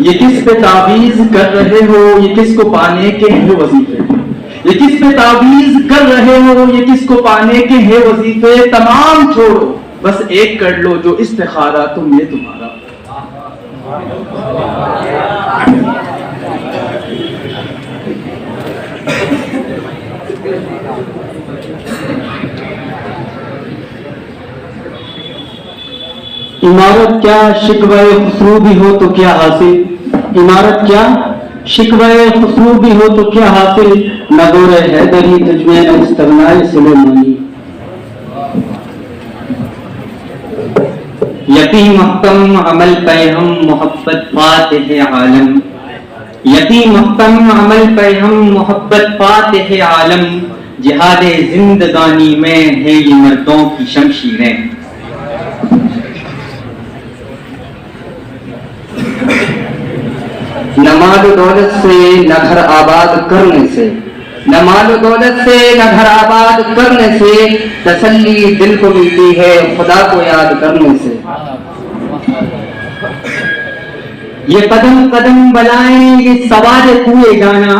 ये किस पे तावीज कर रहे हो, ये किसको पाने के हैं वजीफे। ये किस पे तावीज कर रहे हो, ये किसको पाने के हैं वजीफे। तमाम छोड़ो, बस एक कर लो जो इस्तिखारा तुम ये तुम्हारा। इमारत क्या शिकवाए खुसरू भी हो तो क्या हासिल। इमारत क्या शिकवाए खुसरू भी हो तो क्या हासिल। नगोरे हैदरी तुझमें न इस्तगनाए सुलेमानी। यतीम महकम अमल पे हम मोहब्बत फातिह आलम। यतीम महकम अमल पे हम मोहब्बत फातिह आलम। जिहादे जिंदगानी में है ये मर्दों की शमशीरें। न माल दौलत से न घर आबाद करने से, न माल दौलत से न घर आबाद करने से तसल्ली दिल को मिलती है खुदा को याद करने से। ये कदम कदम बलाएं ये सवाद कुए जाना।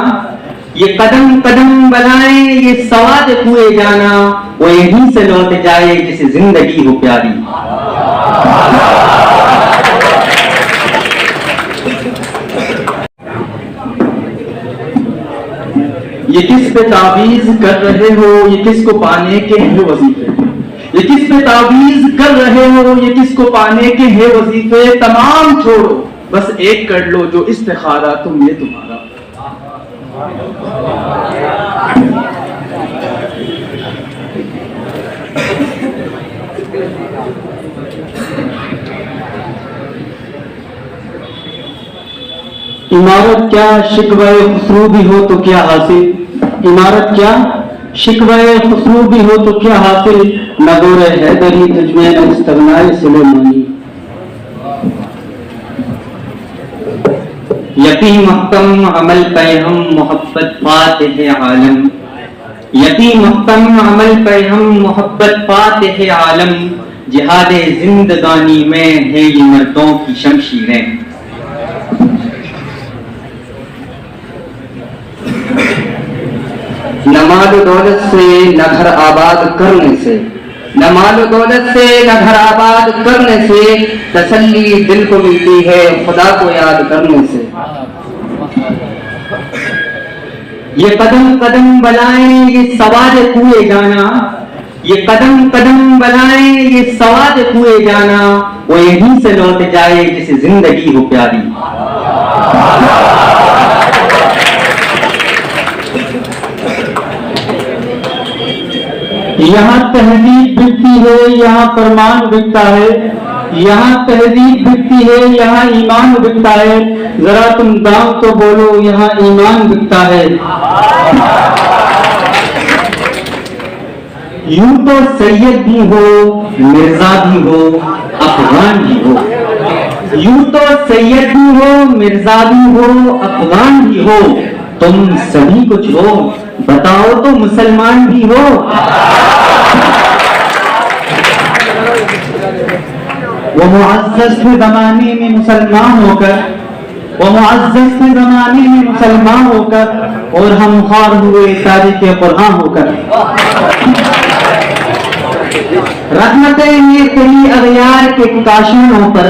ये कदम कदम बलाएं ये सवाद कुए जाना। वो यहीं से लौट जाए जिसे जिंदगी हो प्यारी। ये किस पे तावीज कर रहे हो, ये किसको पाने के हैं वजीफे। ये किस पे तावीज कर रहे हो, ये किसको पाने के हैं वजीफे। तमाम छोड़ो, बस एक कर लो जो इस्तिखारा तुम ये तुम्हारा। इमारत क्या शिकवाए खुसरू भी हो तो क्या हासिल। इमारत क्या शिकवाए खुसरू भी हो तो क्या हासिल। नगोरे हैदरी तुझमें न इस्तगनाए सुलेमानी। यतीम महकम अमल पे हम मोहब्बत फातिह आलम। यतीम महकम अमल पे हम मोहब्बत फातिह आलम। जिहादे जिंदगानी में है ये मर्दों की शमशीरें। न माल दौलत से न घर आबाद करने से, न माल दौलत से न घर आबाद करने से तसल्ली दिल को मिलती है खुदा को याद करने से। ये कदम कदम बलाएं ये सवाद कुए जाना। ये कदम कदम बलाएं ये सवाद कुए जाना। वो यहीं से लौट जाए जिसे जिंदगी हो प्यारी। यहाँ तहजीब बिकती है, यहाँ फरमान बिकता है। यहाँ तहजीब बिकती है, यहाँ ईमान बिकता है। जरा तुम दाम तो बोलो, यहाँ ईमान बिकता है। यूं तो सैयद भी हो, मिर्जा भी हो, अफगान भी हो। यूं तो सैयद भी हो, मिर्जा भी हो, अफगान भी हो। तुम सभी कुछ हो, बताओ तो मुसलमान भी हो। वो मुअज़्ज़ज़ के ज़माने में मुसलमान होकर, वो मुअज़्ज़ज़ के ज़माने में मुसलमान होकर, और हम ख़ार हुए तारीख़ कुरान होकर। रहमतें हैं तेरी अग़यार के काशियों पर।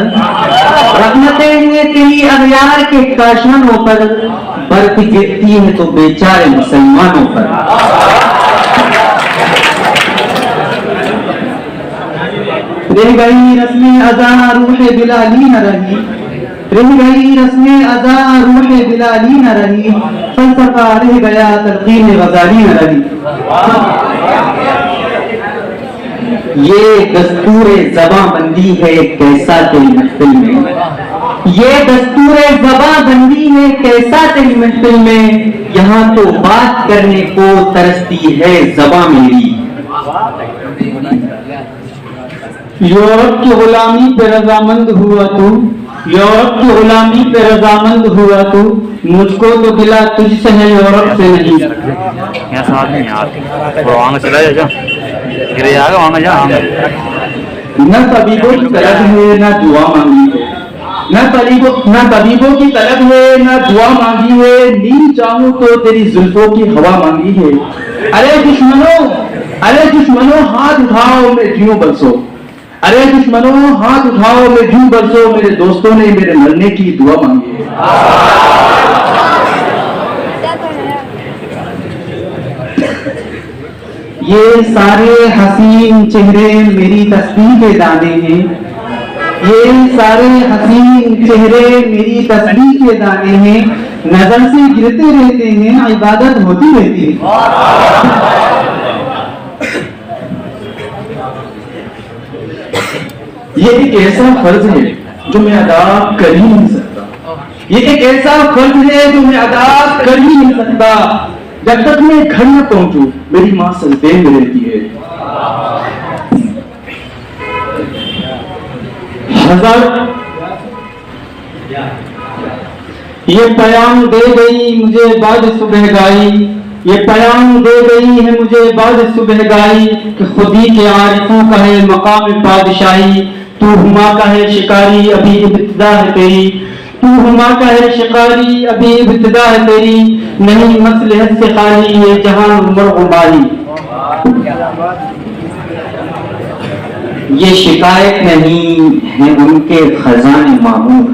रहमतें हैं तेरी अग़यार के काशियों पर। बर्फ गिरती है तो बेचारे मुसलमानों पर। रह गई रस्में अज़ा रूह बिलाली न रही। रह गई रस्में अज़ा रूह बिलाली न रही। फलसफा रह गया तलक़ीन ग़ज़ाली न रही। ये दस्तूरे ज़बाबंदी है कैसा तेरी महफिल में। ये दस्तूरे ज़बाबंदी है कैसा तेरी महफिल में। यहाँ तो बात करने को तरसती है ज़बां मेरी। यूरोप की गुलामी पे रजामंद हुआ तू। यूरोप की गुलामी पे रजामंद हुआ तू। मुझको तो गिला तुझसे है यूरोप से नहीं। यहाँ साथ नहीं यार, वो वहाँ चला जा, गिरे जाएगा वहाँ जा। न तबीबों की तरफ है न दुआ मांगी है। न तबीबों की तलब है, न दुआ मांगी है, नींद चाहूं तो तेरी जुल्फों की हवा मांगी है। अरे दुश्मनों हाथ उठाओ मैं जीऊं बरसो, अरे दुश्मनों हाथ उठाओ मैं जीऊं बरसो, मेरे दोस्तों ने मेरे मरने की दुआ मांगी है। ये सारे हसीन चेहरे मेरी तस्बीह के दाने हैं, ये सारे हसीन चेहरे मेरी तस्बीह के दाने हैं, नजर से गिरते रहते हैं, इबादत होती रहती है। ये एक ऐसा फर्ज है जो मैं अदा कर ही नहीं सकता, ये एक ऐसा फर्ज है जो मैं अदा कर ही नहीं सकता। जब तक मैं घर न पहुंचूं मेरी मां सजदे में रहती है। हज़रत ये पैगाम दे गई मुझे बाद सुबह गाई, ये पैगाम दे गई है मुझे बाद सुबह गाई, कि खुदी के आरिफों का है मकाम पादशाही, तू हुमा का है शिकारी अभी इब्तिदा है तेरी, तू हुमा का है शिकारी अभी इब्तिदा है तेरी, नहीं मसलहत से खाली ये जहां उमर गुमारी। ये शिकायत नहीं है उनके खजाने मामूर,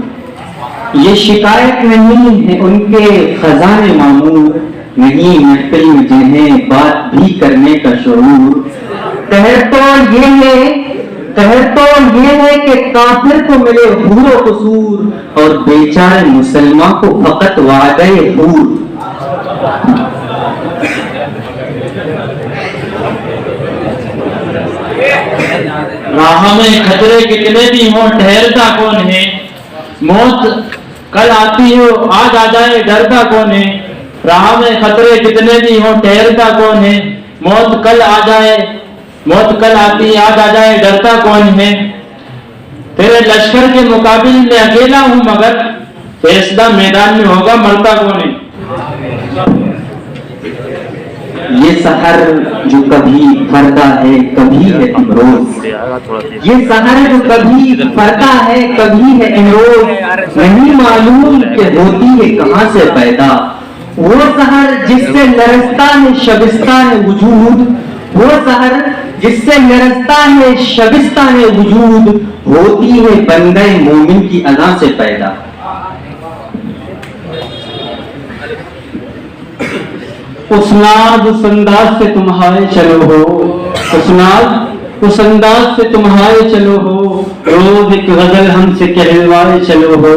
ये शिकायत नहीं है उनके खजाने मामूर, नहीं महफिल में जिन्हें बात भी करने का शुरूर। कहर तो ये है कि काफिर को मिले हूर कसूर, और बेचारे मुसलमान को फकत वादे हूर। राह में खतरे कितने भी हों ठहरता कौन है, मौत कल आती हो आज आ जाए डरता कौन है। राह में खतरे कितने भी हों ठहरता कौन है, मौत कल आती आज आ जाए डरता कौन है। तेरे लश्कर के मुकाबिल में अकेला हूं मगर फैसला मैदान में होगा मरता कौन है। ये सहर जो कभी फरता है कभी है इमरोज, ये सहर जो कभी फरता है कभी है इमरोज, नहीं मालूम कि होती है कहां से पैदा। वो सहर जिससे लरसता है शबिस्तान वजूद, वो सहर जिससे लरसता है शबिस्तान वजूद, होती है बंदे मोमिन की अदा से पैदा। उस नाज उस अंदाज से तुम्हारे चलो हो, उस अंदाज से तुम्हारे चलो हो, रोज एक गजल हमसे कहलवाए चलो हो।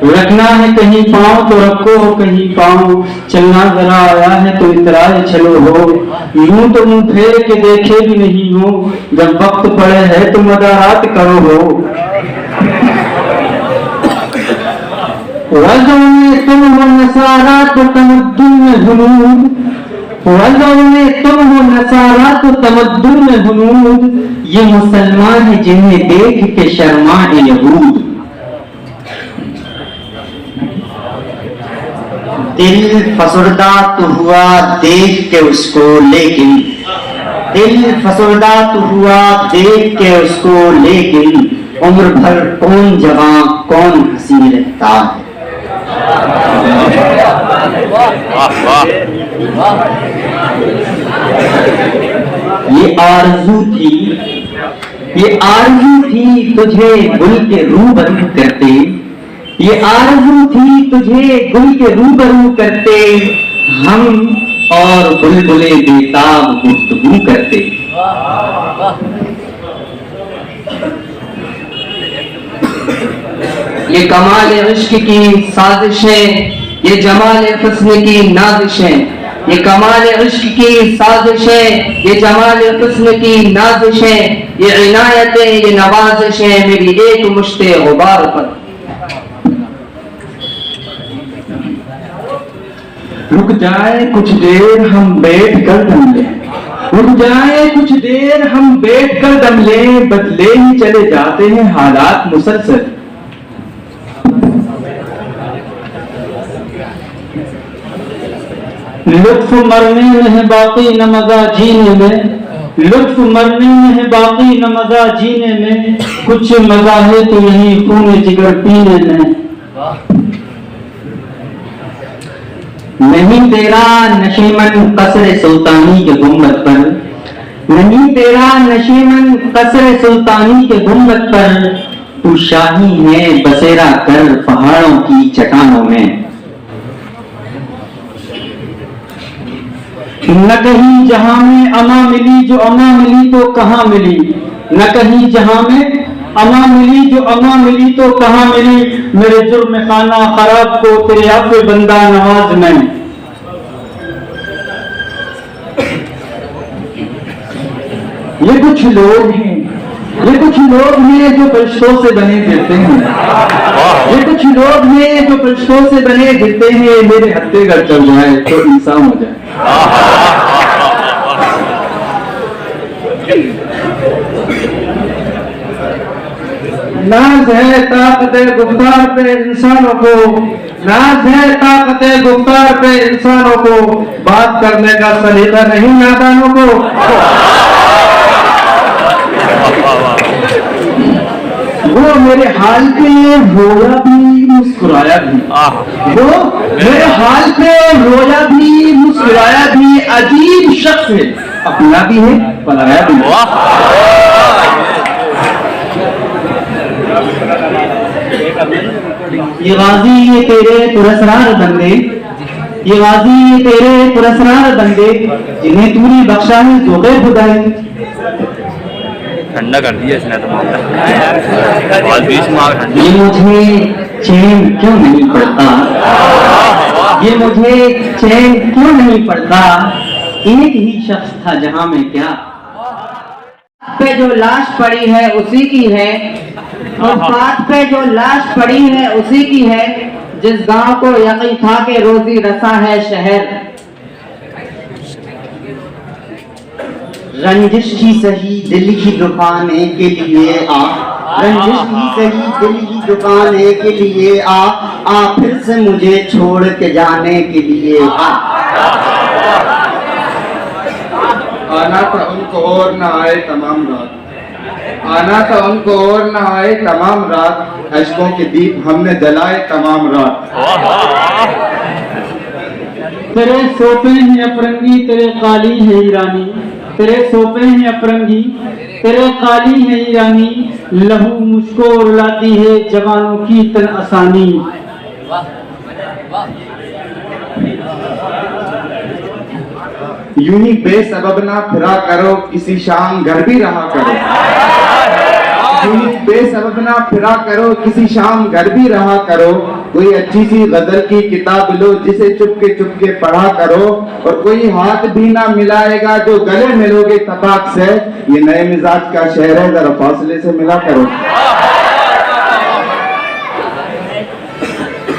रखना है कहीं पाँव तो रखो कहीं पाँव, चलना जरा आया है तो इतराए चलो हो। यूं तो मुंह फेर के देखे भी नहीं हो, जब वक्त पड़े है तो मदारात करो हो। वज़न में तुम हो नसारा तो तमद्दुन में हुनूद, वज़न में तुम हो नसारा तो तमद्दुन में हुनूद, ये मुसलमान है जिन्हें देख के शर्माए यहूद। दिल फसुर्दा तो हुआ देख के उसको लेकिन, दिल फसुर्दा तो हुआ देख के उसको लेकिन, उम्र भर कौन जवां कौन हंसी रहता है। ये आरज़ू थी तुझे गुल के रूबरू करते, ये आरज़ू थी तुझे गुल के रूबरू करते, हम और बुलबुले बेताब गुफ्तगू करते। ये कमाल इश्क की साजिशें, ये जमाल हुस्न की नाजिशें, ये कमाल इश्क की साजिशें, ये जमाल हुस्न की नाजिशें, ये इनायतें ये नवाजिशें मेरी एक मुश्ते गुबार पर। रुक जाए कुछ देर हम बैठ कर दम लें, रुक जाए कुछ देर हम बैठ कर दम लें, बदले ही चले जाते हैं हालात मुसलसल। लुत्फ मरने में है बाकी न मजा जीने में, लुत्फ मरने में है बाकी न मजा जीने में, कुछ मजा है तो यही खून जिगर पीने में। नहीं तेरा नशीमन कसर सुल्तानी के गुम्बद पर, नहीं तेरा नशीमन कसर सुल्तानी के गुम्बद पर, तू शाही है बसेरा कर पहाड़ों की चट्टानों में। न कहीं जहां में अमा मिली जो अमा मिली तो कहां मिली, न कहीं जहां में अमा मिली जो अमा मिली तो कहां मिली, मेरे जुर्म खाना खराब को तेरे अफ़्व बंदा नवाज में। ये कुछ लोग हैं, ये कुछ लोग हैं जो फरिश्तों से बने गिरते हैं, ये कुछ लोग हैं जो फरिश्तों से बने गिरते हैं। मेरे हत्थे घर चल जाए तो इंसान हो जाए। नाज है ताकत गुफ्तार पे इंसानों को, नाज है ताकत गुफ्तार पे इंसानों को, बात करने का सलीका नहीं नादानों को। वो मेरे हाल पे रोया भी मुस्कुराया भी, वो मेरे हाल पे रोया भी मुस्कुराया भी, अजीब शख्स है, अपना भी है पराया भी। ये गाजी ये तेरे पुरस्कार बंदे, ये गाजी ये तेरे पुरस्कार बंदे, जिन्हें तूने बख्शा है ज़ोक़े खुदाई। ठंडा कर दिया इसने तो बहुत 20 मार्क ठंडा। ये मुझे चैन क्यों नहीं पड़ता, ये मुझे चैन क्यों नहीं पड़ता, एक ही शख्स था जहां में क्या। पे जो लाश पड़ी है उसी की है, फुटपाथ पे जो लाश पड़ी है उसी की है, जिस गांव को यकीन था के रोजी रसा है शहर। रंजिश ही सही दिल की दुकाने के लिए आ, रंजिश ही सही दिल की दुकाने के लिए आ फिर से मुझे छोड़ के जाने के लिए आ। आना था उनको और न आए तमाम रात, आना था उनको और न आए तमाम रात, अश्कों के दीप हमने जलाए तमाम रात। तेरे सोपे हैं अपरंगी तेरे काली है ईरानी, तेरे सोपे हैं अपरंगी तेरे काली है ईरानी, लहू मुझको रुलाती है जवानों की तन आसानी। यूं ही बेसबब ना फिरा करो किसी शाम घर भी रहा करो, यूं ही बेसबब ना फिरा करो किसी शाम घर भी रहा करो, कोई अच्छी सी गजल की किताब लो जिसे चुपके पढ़ा करो, और कोई हाथ भी ना मिलाएगा जो गले मिलोगे तबाक से, ये नए मिजाज का शहर है जरा फासले से मिला करो।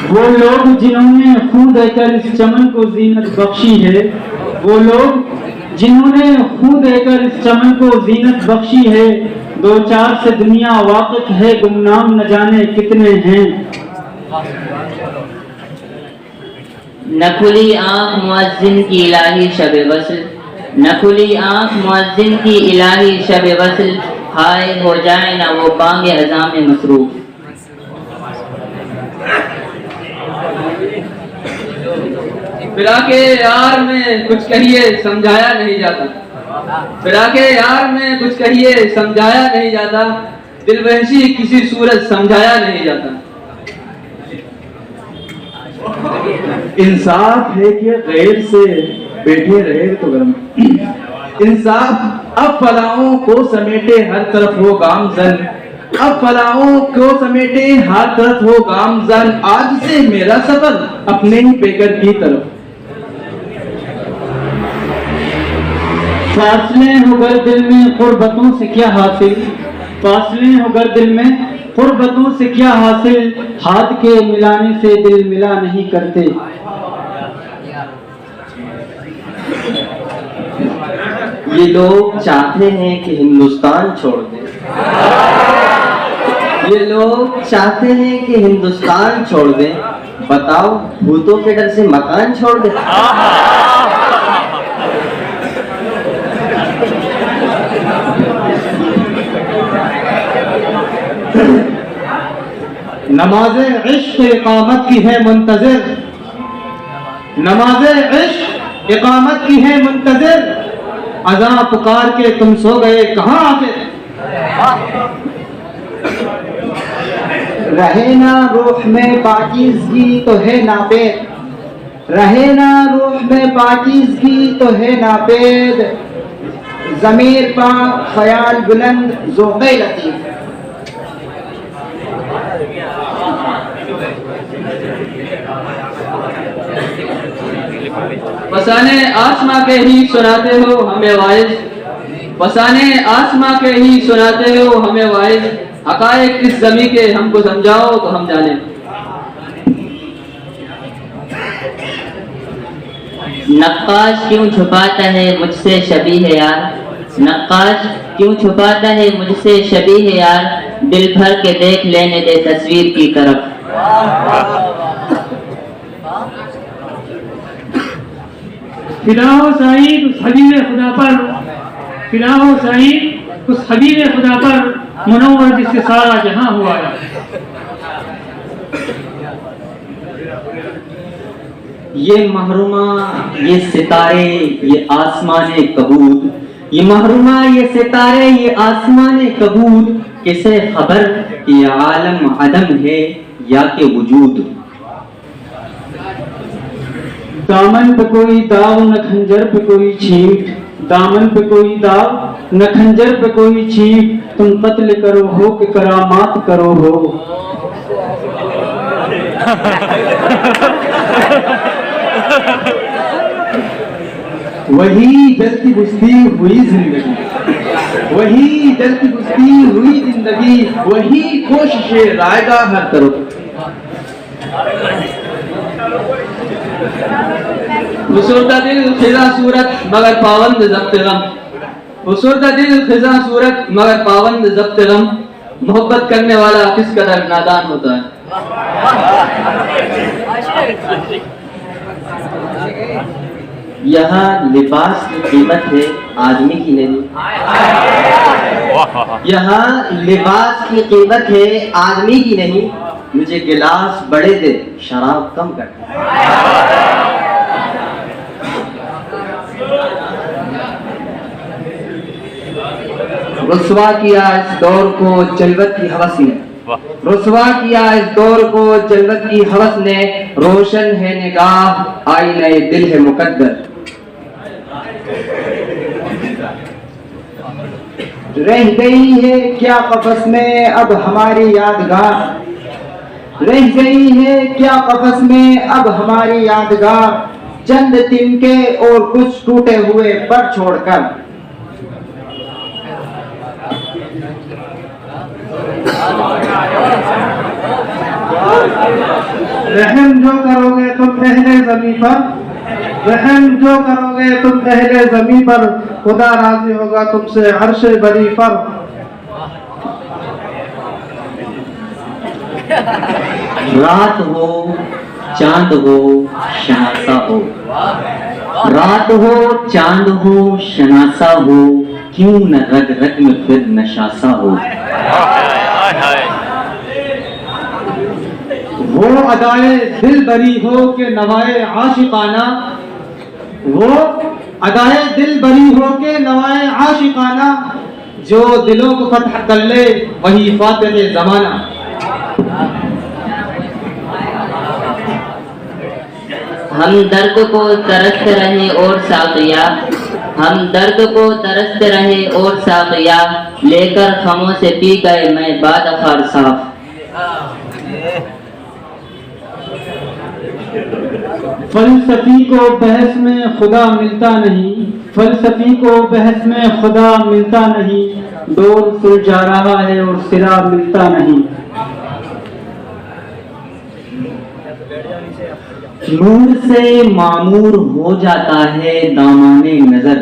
वो लोग जिन्होंने खून देकर इस चमन को जीनत बख्शी है, वो लोग जिन्होंने खून देकर इस चमन को जीनत बख्शी है, दो चार से दुनिया वाकिफ है गुमनाम न जाने कितने हैं। न खुली आँख मुअज्जिन की इलाही शब वस्ल, न खुली आँख मुअज्जिन की इलाही शब वस्ल, हाय हो जाए ना वो बांगे अज़ां में मसरूफ। फिराके यार में कुछ कहिए समझाया नहीं जाता, फिराके यार में कुछ कहिए समझाया नहीं जाता, दिल वहशी किसी सूरत समझाया नहीं जाता। इंसाफ है कि गैर से बैठे रहे तो गरम, इंसाफ अब फलाओं को समेटे हर तरफ हो गामजन, अब फलाओं को समेटे हर तरफ हो गामजन, आज से मेरा सफर अपने ही पेकर की तरफ। फासले होकर दिल में कुर्बतों से क्या हासिल, फासले होकर दिल में कुर्बतों से क्या हासिल, हाथ के मिलाने से दिल मिला नहीं करते। ये लोग चाहते हैं कि हिंदुस्तान छोड़ दे, ये लोग चाहते हैं कि हिंदुस्तान छोड़ दे, बताओ भूतों के डर से मकान छोड़ दे। नमाज़े इश्क इकामत की है मुंतज़िर, नमाज़े इश्क इकामत की है मुंतज़िर, अज़ां पुकार के तुम सो गए कहाँ आखिर। रहे ना रूह में पाकीज़गी तो है नापेद, रहे ना रूह में पाकीज़गी तो है नापेद, ज़मीर पाक ख्याल बुलंद ज़ौक़े लतीफ़। फसाने आसमां के ही सुनाते हो हमें वाइज, फसाने आसमां के ही सुनाते हो हमें वाइज, हक़ाइक़ इस ज़मीं के हमको समझाओ तो हम जाने। नक्काश क्यों छुपाता है मुझसे शबीह यार, नक्काश क्यों छुपाता है मुझसे शबीह यार, दिल भर के देख लेने दे तस्वीर की तरफ। फिदा हो साईं उस हबीब खुदा पर, फिदा हो साईं उस हबीब खुदा पर, मुनव्वर जिससे सारा जहां हुआ है। ये महरूमा ये सितारे ये आसमाने कबूत, ये महरूमा ये सितारे ये आसमाने कबूत, किसे खबर कि ये आलम अदम है या के वजूद। दामन पे कोई दाव न खंजर पे कोई छींट, दामन पे कोई दाव न खंजर पे कोई छींट, तुम कत्ल करो हो कि करामात करो हो। वही जलती बुझती हुई जिंदगी, वही जलती बुझती हुई जिंदगी, वही कोशिशें रायगा हर तरफ। फुसुरदा दिल खिजा सूरत मगर पाबंद ज़ब्त गम, फुसुरदा दिल खिजा सूरत मगर पाबंद ज़ब्त गम, मोहब्बत करने वाला किस कदर नादान होता है। यहाँ लिबास की कीमत है आदमी की नहीं, यहाँ लिबास की कीमत है आदमी की नहीं, मुझे गिलास बड़े दे शराब कम कर। रुसवा किया इस दौर को जलवत की हवस ने, रुसवा किया इस दौर को जलवत की हवस ने, रोशन है निगाह आईने दिल है मुकद्दर। रह गई है क्या कफस में अब हमारी यादगार, रह गई है क्या कफस में अब हमारी यादगार, चंद तिनके और कुछ टूटे हुए पर छोड़कर। रहम जो करोगे तुम पहले ज़मीं पर, रहम जो करोगे तुम पहले ज़मीं पर, खुदा राज़ी होगा तुमसे अर्शे बरी पर। रात हो चांद हो शनासा हो, रात हो चांद हो शनासा हो, क्यों न रग रग में फिर नशासा हो। वो अदाए दिल बरी हो के नवाए आशिकाना, वो अदाए दिल बरी हो के नवाए आशिकाना, जो दिलों को फतह कर ले वही फातिह ज़माना। हम दर्द को तरसते रहे और साक़िया, हम दर्द को तरसते रहे और साक़िया, लेकर खमों से पी गए मैं बादखार साफ। फलसफी को बहस में खुदा मिलता नहीं, फलसफी को बहस में खुदा मिलता नहीं, दौर सुलझा रहा है और सिरा मिलता नहीं। नूर से मामूर हो जाता है दामाने नजर,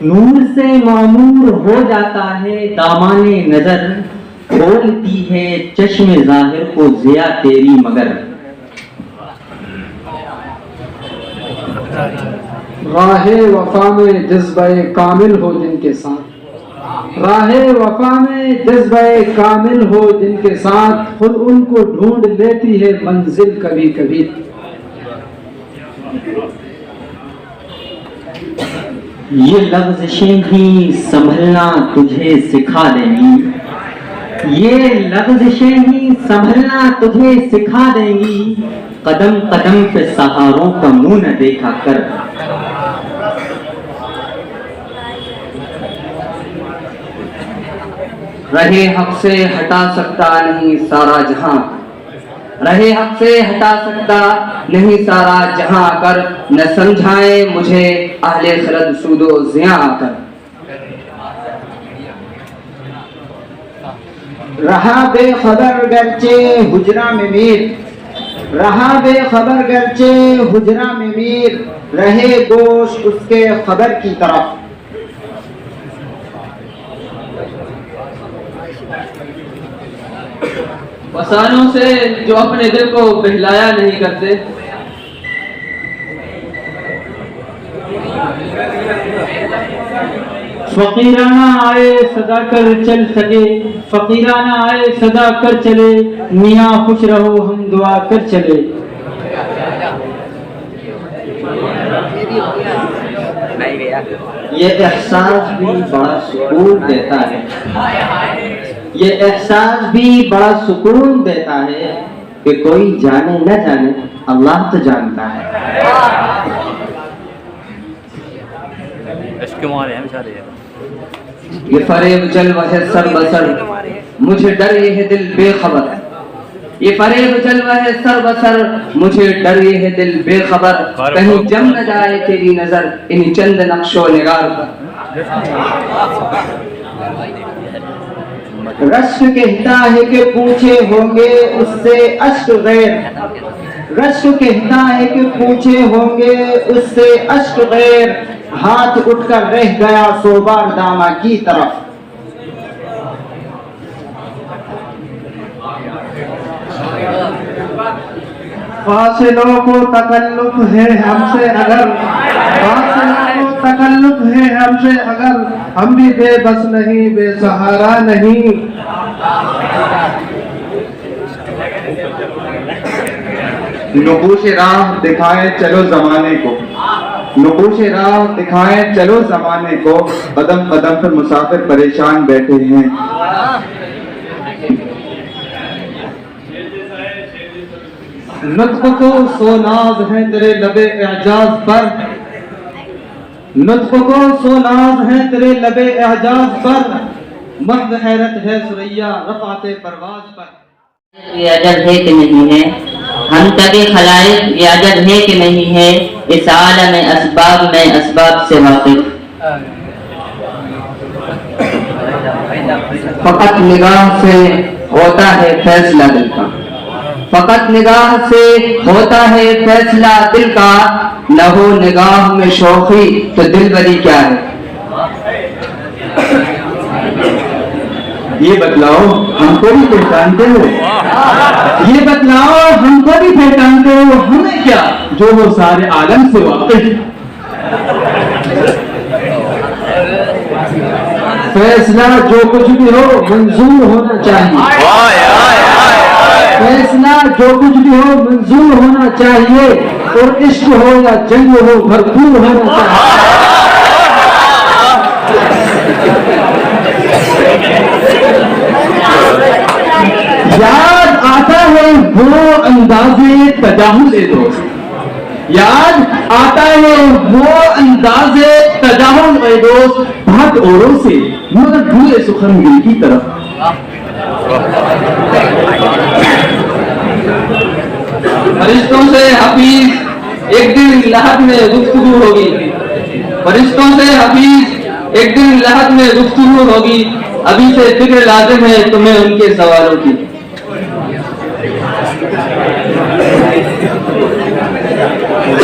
नूर से मामूर हो जाता है दामाने नजर, खोलती है चश्मे जाहिर को जिया तेरी मगर। राहे वफा में जज्बे कामिल हो जिनके साथ, राहे वफा में जज्बे कामिल हो जिनके साथ खुद उनको ढूंढ लेती है मंजिल कभी कभी। ये लफ्ज़ें भी संभलना तुझे सिखा देंगी, ये लफ्ज़ें ही संभलना तुझे सिखा देंगी, कदम कदम पे सहारों का मुंह न देखा कर। रहे हक से हटा सकता नहीं सारा जहां, रहे हक से हटा सकता नहीं सारा जहां आकर, न समझाए मुझे अहले खरद सूदो ज़िया आकर। रहा बेखबर गरचे हुजरा में मीर, रहा बेखबर गरचे हुजरा में मीर, रहे गोश उसके खबर की तरफ। फसानों से जो अपने दिल को बहलाया नहीं करते, फकीराना आए सदा कर चल सके, फकीराना आए सदा कर चले, मियाँ खुश रहो हम दुआ कर चले। ये एहसास भी बड़ा सुकून देता है, ये एहसास भी बड़ा सुकून देता है कि कोई जाने न जाने अल्लाह तो जानता है। ये फरेब चल वह सर बसर, मुझे डर ये है दिल बेखबर। ये फरेब चल वह सर बसर, मुझे डर ये है दिल बेखबर, कहीं जम न जाए तेरी नजर इन चंद नक्शो निगार पर। रश्क कहता है कि पूछे होंगे उससे अश्क गैर, रश्क कहता है कि पूछे होंगे उससे अश्क गैर, हाथ उठकर रह गया सोबार दामा की तरफ। फासिलों को तकल्लुफ है हमसे अगर, फासिलों को तकल्लुफ है हमसे अगर, हम भी बेबस नहीं बेसहारा नहीं। नुकूश राह दिखाए चलो जमाने को, नुकूश राह दिखाए चलो जमाने को, कदम कदम पर मुसाफिर परेशान बैठे हैं। लुत्फ को सोनाज है तेरे लबे एजाज पर, लुत्फ को सोनाज है तेरे लबे एजाज पर, मर्द हैरत है सुरैया रफ़ाते परवाज पर। रियाजत है कि नहीं है, हम तबे खलाइक रियाजत है कि नहीं है, इस आलम असबाब में असबाब से वाकिफ। फकत निगाह से होता है फैसला दिल का, फकत निगाह से होता है फैसला दिल का, न हो निगाह में शौखी तो दिलबरी क्या है। ये बतलाओ हमको भी पहचानते हो, ये बतलाओ हमको भी पहचानते हो, हमें क्या जो हो सारे आलम से वाकिफ। फैसला जो कुछ भी हो मंजूर होना चाहिए, फैसला जो कुछ भी हो मंजूर होना चाहिए, और इश्क हो या जंग हो भरपूर होना चाहिए। याद आता है वो अंदाज़े तजाहुल दोस्त, याद आता है वो अंदाज़े तजाहुल दोस्त, भाग औरों से मगर भूले सुखन दिल की तरफ। फरिश्तों से हफीज एक दिन लहद में गुफ्तगू होगी, फरिश्तों से हफीज एक दिन लहद में गुफ्तगू होगी, अभी से फिक्र लाजिम है तुम्हें उनके सवालों की।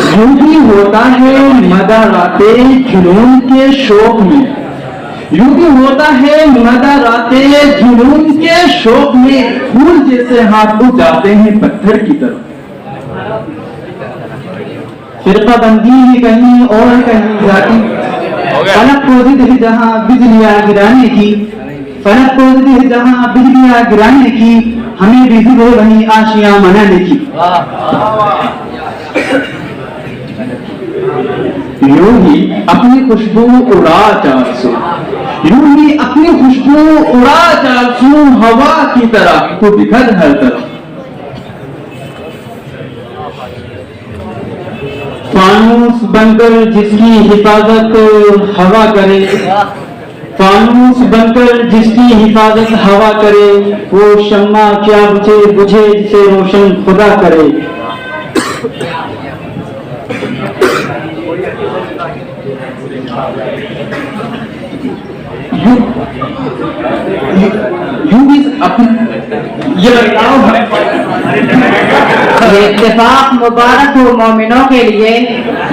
यूं भी होता है मदाराते जुनून के शौक में, यूं भी होता है मदाराते जुनून के शौक में, फूल जैसे हाथ उठ जाते हैं पत्थर की तरफ। फिरका बंदी ही कहीं और कहीं जाती, फलक को जिद है जहाँ बिजलियां गिराने की, फलक को जिद है जहाँ बिजलियां गिराने की, हमें भी जिद है वहीं आशियां मनाने की। यूं ही अपनी खुशबू उड़ा 400, यूं ही अपनी खुशबू उड़ा 400, हवा की तरह तो बिखर हर तरफ। फानूस बनकर जिसकी हिफाजत हवा करे, फानूस बनकर जिसकी हिफाजत हवा करे, वो शम्मा क्या बुझे बुझे जिसे रोशन खुदा करे। ये इत्तेफाक मुबारक हो मोमिनों के लिए,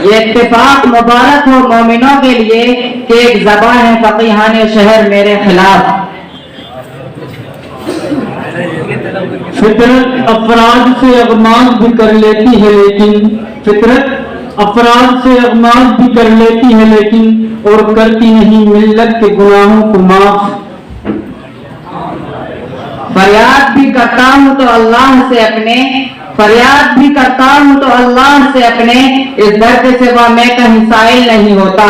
ये इत्तेफाक मुबारक हो मोमिनों के लिए कि एक ज़बान है फकीहाने शहर मेरे खिलाफ। फितरत अफराद से अगमाज भी कर लेती है लेकिन, फितरत अफराद से अगमाज भी कर लेती है लेकिन, और करती नहीं मिल्लत के गुनाहों को माफ। फरियाद भी करता हूँ तो अल्लाह से अपने, फरियाद भी करता हूँ तो अल्लाह से अपने, इस दर के सिवा मैं कहीं साइल नहीं होता।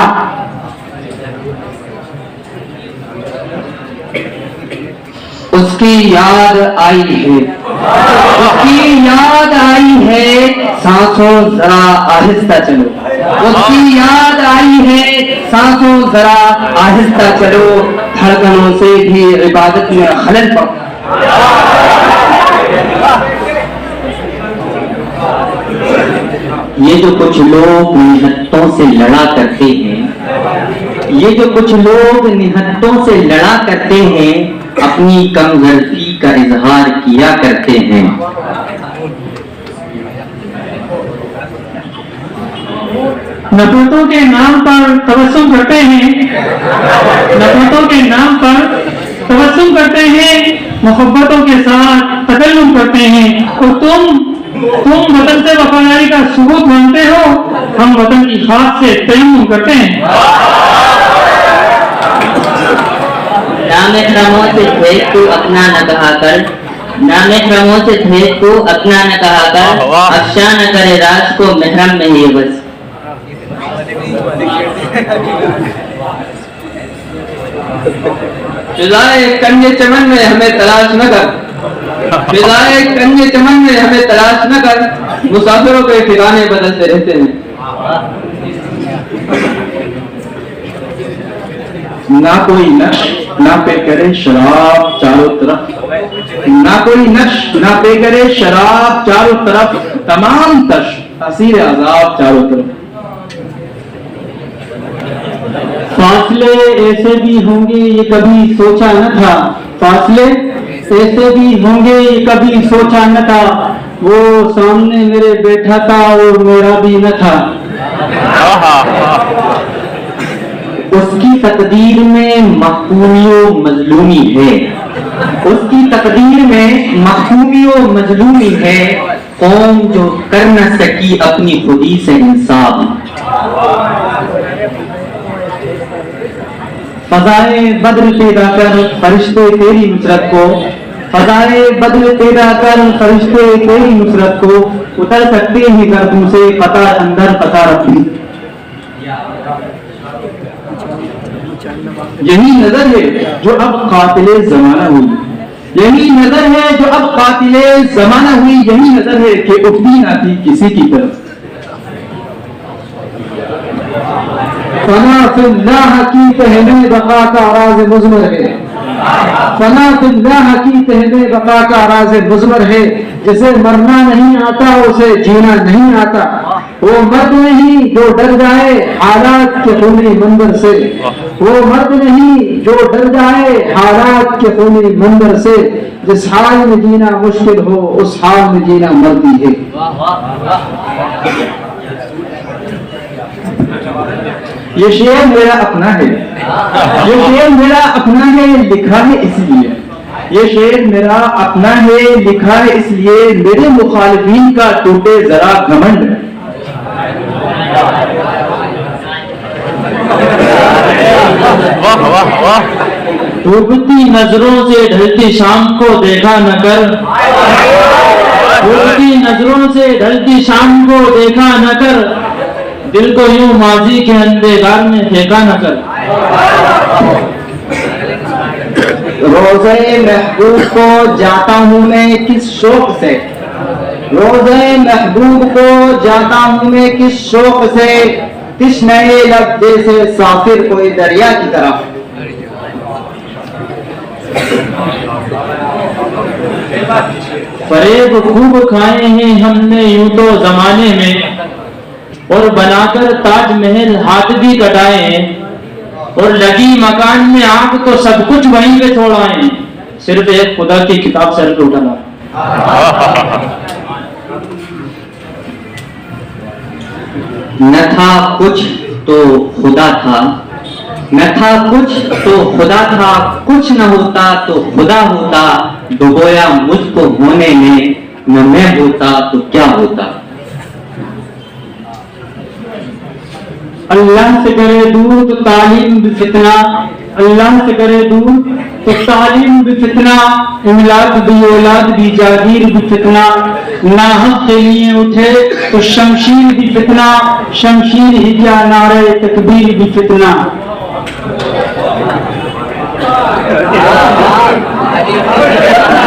उसकी याद आई है, उसकी याद आई है, सांसों जरा आहिस्ता चलो, उसकी याद आई है, सांसों जरा आहिस्ता चलो, धड़कनों से भी इबादत में खलल पड़। ये जो कुछ लोग निहत्तों से लड़ा करते हैं, ये जो कुछ लोग निहत्तों से लड़ा करते हैं, अपनी कमजोरी का इजहार किया करते हैं। नफरतों के नाम पर तबस्सुम करते हैं, नफरतों के नाम पर तबस्सुम करते हैं, मोहब्बतों के साथ तकल्लुम करते हैं। और तुम वतन से वफादारी का सबूत मानते हो, हम वतन की खाक से तयम्मुम करते हैं। नामेहरमों से भेद तू अपना न कहा कर, नामेहरमों से भेद तू अपना न कहा कर, अफशा न करे राज को महरम में ही बस। फिजाए कन्ये चमन में हमें तलाश न कर, फिजाए कन्ये चमन में हमें तलाश न कर, मुसाफिरों के ठिकाने बदलते रहते हैं। ना कोई नश ना पे करे शराब चारों तरफ, ना कोई नश ना पे करे शराब चारों तरफ, तमाम तश असीर अजाब चारों तरफ। फासले ऐसे भी होंगे ये कभी सोचा न था, फासले ऐसे भी होंगे ये कभी सोचा न था, वो सामने मेरे बैठा था और मेरा भी न था। उसकी तकदीर में महफूमियो मजलूमी है, उसकी तकदीर में महफूमियो मजलूमी है, कौम जो कर न सकी अपनी खुदी से इंसाफ। फजाए बद्र पैदा कर फरिश्ते तेरी नुसरत को, फजाए बद्र पैदा कर फरिश्ते तेरी नुसरत को, उतर सकते हैं गर्दों से कतार अंदर कतार अपनी। यही नजर है जो अब कातिले जमाना हुई, यही नजर है जो अब कातिले जमाना हुई, यही नजर है कि उठती ना थी किसी की तरफ। फना फिल्लाह की तहने बका का राज मुज़मर है, फना फिल्लाह की तहने बका का राज मुज़मर है, जिसे मरना नहीं आता उसे जीना नहीं आता, वो मर्द नहीं जो डर जाए हालात के खूनी मंजर से, वो मर्द नहीं जो डर जाए हालात के खूनी मंजर से, जिस हाल में जीना मुश्किल हो उस हाल में जीना मर्दी है। ये शेर मेरा अपना है, ये शेर मेरा अपना है, लिखा है इसलिए, ये शेर मेरा अपना है, लिखा है इसलिए, मेरे मुखालिफिन का टूटे जरा घमंड। वाह वाह वाह। डूबती नजरों से ढलती शाम को देखा न कर, डूबती नजरों से ढलती शाम को देखा न कर, दिल को यूं माजी के अंधेकार में फेंका न कर। रोज़े महबूब को जाता हूँ मैं किस शौक से, रोज़े महबूब को जाता हूँ मैं किस शौक से, तिश्नए लब जैसे साफिर कोई दरिया की तरफ। फरेब खूब खाए हैं हमने यूं तो जमाने में, और बनाकर ताजमहल हाथ भी कटाए हैं, और लगी मकान में आग तो सब कुछ वहीं पे छोड़ आए हैं, सिर्फ एक खुदा की किताब सर पे उठाना। न था कुछ तो खुदा था, न था कुछ तो खुदा था, कुछ न होता तो खुदा होता, डुबोया मुझको होने में, न मैं होता तो क्या होता। अल्लाह से करे दूर तो तालीम भी फितना, अल्लाह से करे दूर तो तालीम भी फितना, इमलाद भी औलाद भी जागीर भी फितना, नाहक के लिए उठे तो शमशीर भी फितना, शमशीर ही क्या नारे तकबीर भी फितना।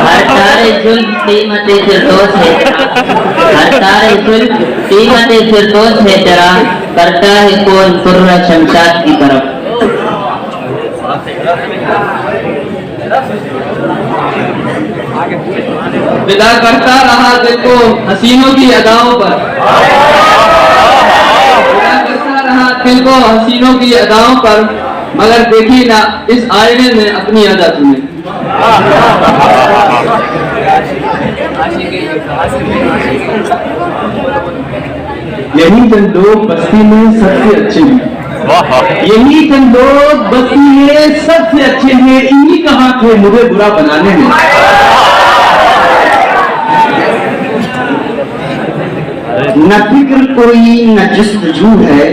हर तारे जुल्फ कीमत फिरदौस है, हर तारे जुल्फ कीमत फिरदौस है तेरा, करता है कौन कुर्रा शमशाद की तरफ। विदा करता रहा दिल को हसीनों की अदाओं पर, विदा करता रहा दिल को हसीनों की अदाओं पर, मगर देखी ना इस आईने में अपनी अदा तुम्हें। यही चंद लोग बस्ती में सबसे अच्छे हैं, यही चंद लोग बस्ती में सबसे अच्छे हैं, इन्हीं का हाथ है मुझे बुरा बनाने में। न फिक्र कोई न जुस्तजू है,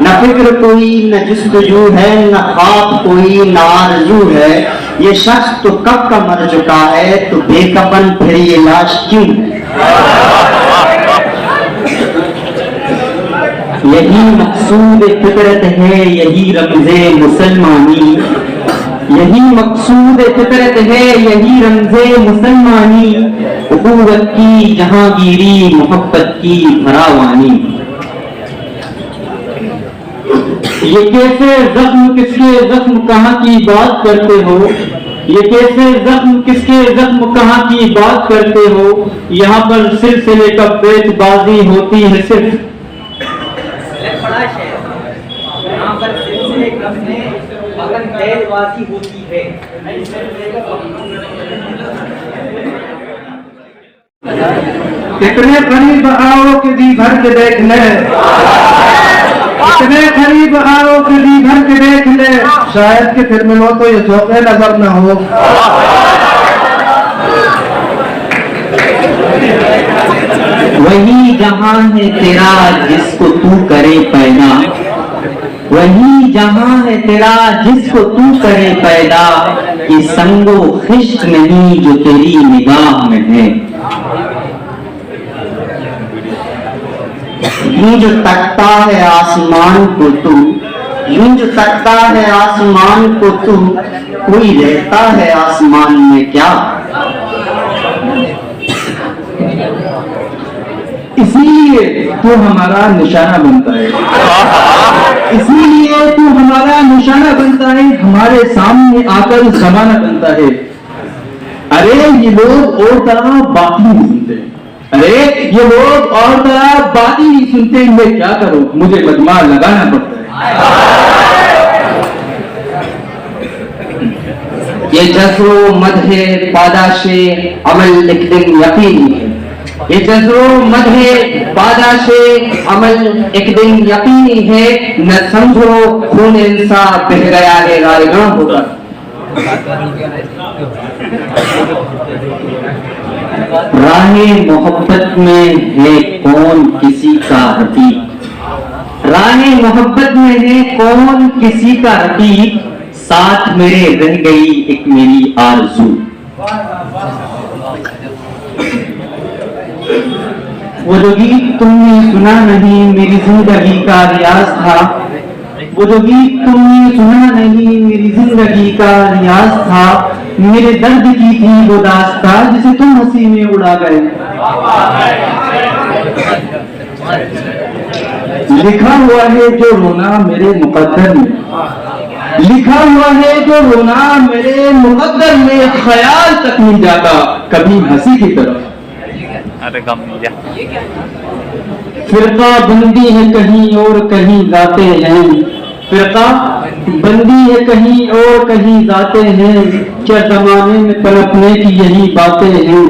न फिक्र कोई न जुस्तजू है, न ख्वाब कोई न आरज़ू है, ये शख्स तो कब का मर चुका है, तो बेकफन फिर ये लाश क्यों है। यही मकसूद फितरत है, यही रमज़े मुसलमानी, यही मकसूद फितरत है, यही रमज़े मुसलमानी, उखुवत की जहांगीरी मोहब्बत की फरावानी। ये कैसे जख्म किसके जख्म कहाँ की बात करते हो, ये कैसे जख्म किसके जख्म कहाँ की बात करते हो, यहाँ पर सिलसिले का बेतबाजी होती है सिर्फ। यहाँ पर सिलसिले कम है मगर बैतबाजी होती है। कितने करीब आओ कि जी भर के देख ले, कितने करीब आओ कि जी भर के देख ले, शायद कि फिर मिलो तो ये धोखे नजर न हो। वही जहां है तेरा जिसको तू करे पैदा, वही जहां है तेरा जिसको तू करे पैदा, ये संगो खिश्क नहीं जो तेरी निगाह में है। यूं जो तकता है आसमान को तू, यूं जो तकता है आसमान को तू, कोई रहता है आसमान में क्या। इसीलिए तू हमारा निशाना बनता है, इसीलिए तू हमारा निशाना बनता है, हमारे सामने आकर जमाना बनता है। अरे ये लोग और तरह बातें नहीं सुनते, अरे ये लोग और तरह बातें नहीं सुनते, मैं क्या करूं, मुझे मजमा लगाना पड़ता है। ये जज्बो मदहे पादाशे अमल एक दिन यकीनी है, ये जज्बो मदहे पादाशे अमल एक दिन यकीनी है, न समझो खून इंसान बह गया है रायगां होकर। राहे मोहब्बत में है कौन किसी का रफीक, राहे मोहब्बत में है कौन किसी का रफीक, साथ मेरे रह गई एक मेरी आरज़ू। वो जो गीत तुमने सुना नहीं मेरी जिंदगी का रियाज था, वो जो गीत तुमने सुना नहीं मेरी जिंदगी का रियाज था, मेरे दर्द की थी वो दास्तां जिसे तुम हंसी में उड़ा गए। लिखा हुआ है जो रोना मेरे मुकद्दर में, लिखा हुआ है जो रोना मेरे मुकद्दर में, ख्याल तक नहीं जाता कभी हंसी की तरफ। अरे कम नहीं जा। फिरका बंदी है कहीं और कहीं जाते हैं, फिरका बंदी है कहीं और कहीं जाते हैं, क्या जमाने में पनपने की यही बातें हैं।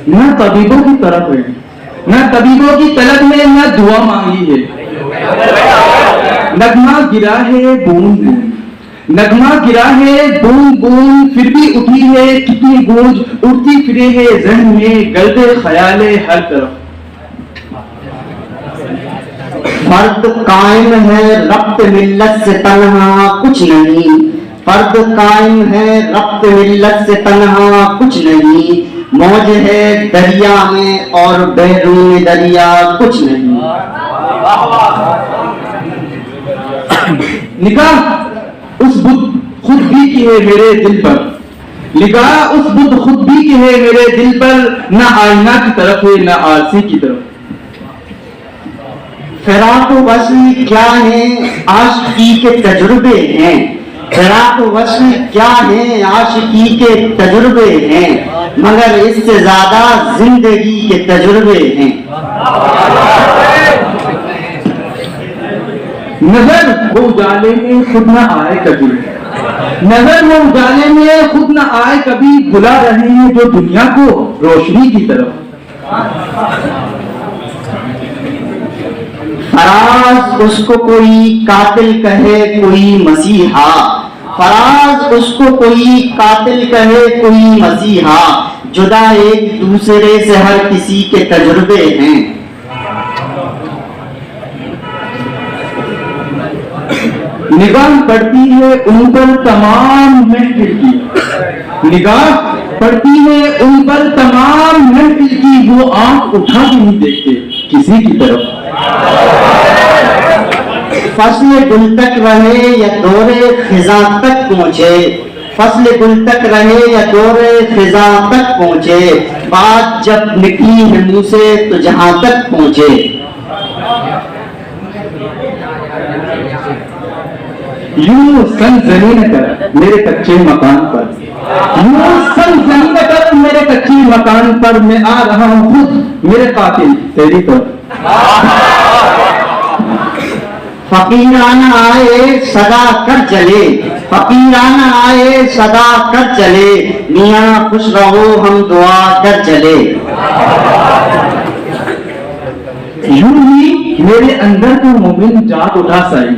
न तबीबों की तरफ है, न तबीबों की तलब में न दुआ मांगी है, नगमा गिरा है बूंद बूंद, नगमा गिरा है बूंद बूंद, फिर भी उठी है कितनी गूंज, उड़ती फिरे है ज़हन में गलते ख्याले हर तरफ। फर्द कायम है रब्त मिल्लत से तन्हा कुछ नहीं, फर्द कायम है रब्त मिल्लत से तन्हा कुछ नहीं, मौज है दरिया में और बैरून दरिया कुछ नहीं। निगाह उस बुद्ध खुद भी की है मेरे दिल पर, निगाह उस बुद्ध खुद भी की है मेरे दिल पर, न आईना की तरफ है न आरसी की तरफ। फिराक वस्ल क्या है आशिकी के तजुर्बे हैं, फिराक वस्ल क्या है आशिकी के तजुर्बे हैं, मगर इससे ज्यादा जिंदगी के तजुर्बे हैं। नजर वो उजाले में खुद न आए कभी, नजर वो उजाले में खुद न आए कभी, बुला रहे हैं जो दुनिया को रोशनी की तरफ। फराज उसको कोई कातिल कहे कोई मसीहा, फराज उसको कोई कातिल कहे कोई मसीहा, जुदा एक दूसरे से हर किसी के तजुर्बे हैं। निगाह पड़ती है उन पर तमाम महफिल की, निगाह पड़ती है उन पर तमाम महफिल की, वो आंख उठा के नहीं देखते किसी की तरफ। फसल गुल तक रहे या दौरे खिजा तक पहुंचे, फसल गुल तक रहे या दौरे खिजा तक पहुंचे, बात जब निकली है मुंह से तो जहां तक पहुंचे। यूं सनसनी कर मेरे कच्चे मकान पर, यूं सनसनी कर मेरे कच्चे मकान पर, मैं आ रहा हूं खुद मेरे कातिल तेरी तरफ। फकीराना आए सदा कर चले, फकीराना आए सदा कर चले, मियां खुश रहो हम दुआ कर चले। यूं ही मेरे अंदर का मोमिन जाग उठा सईद,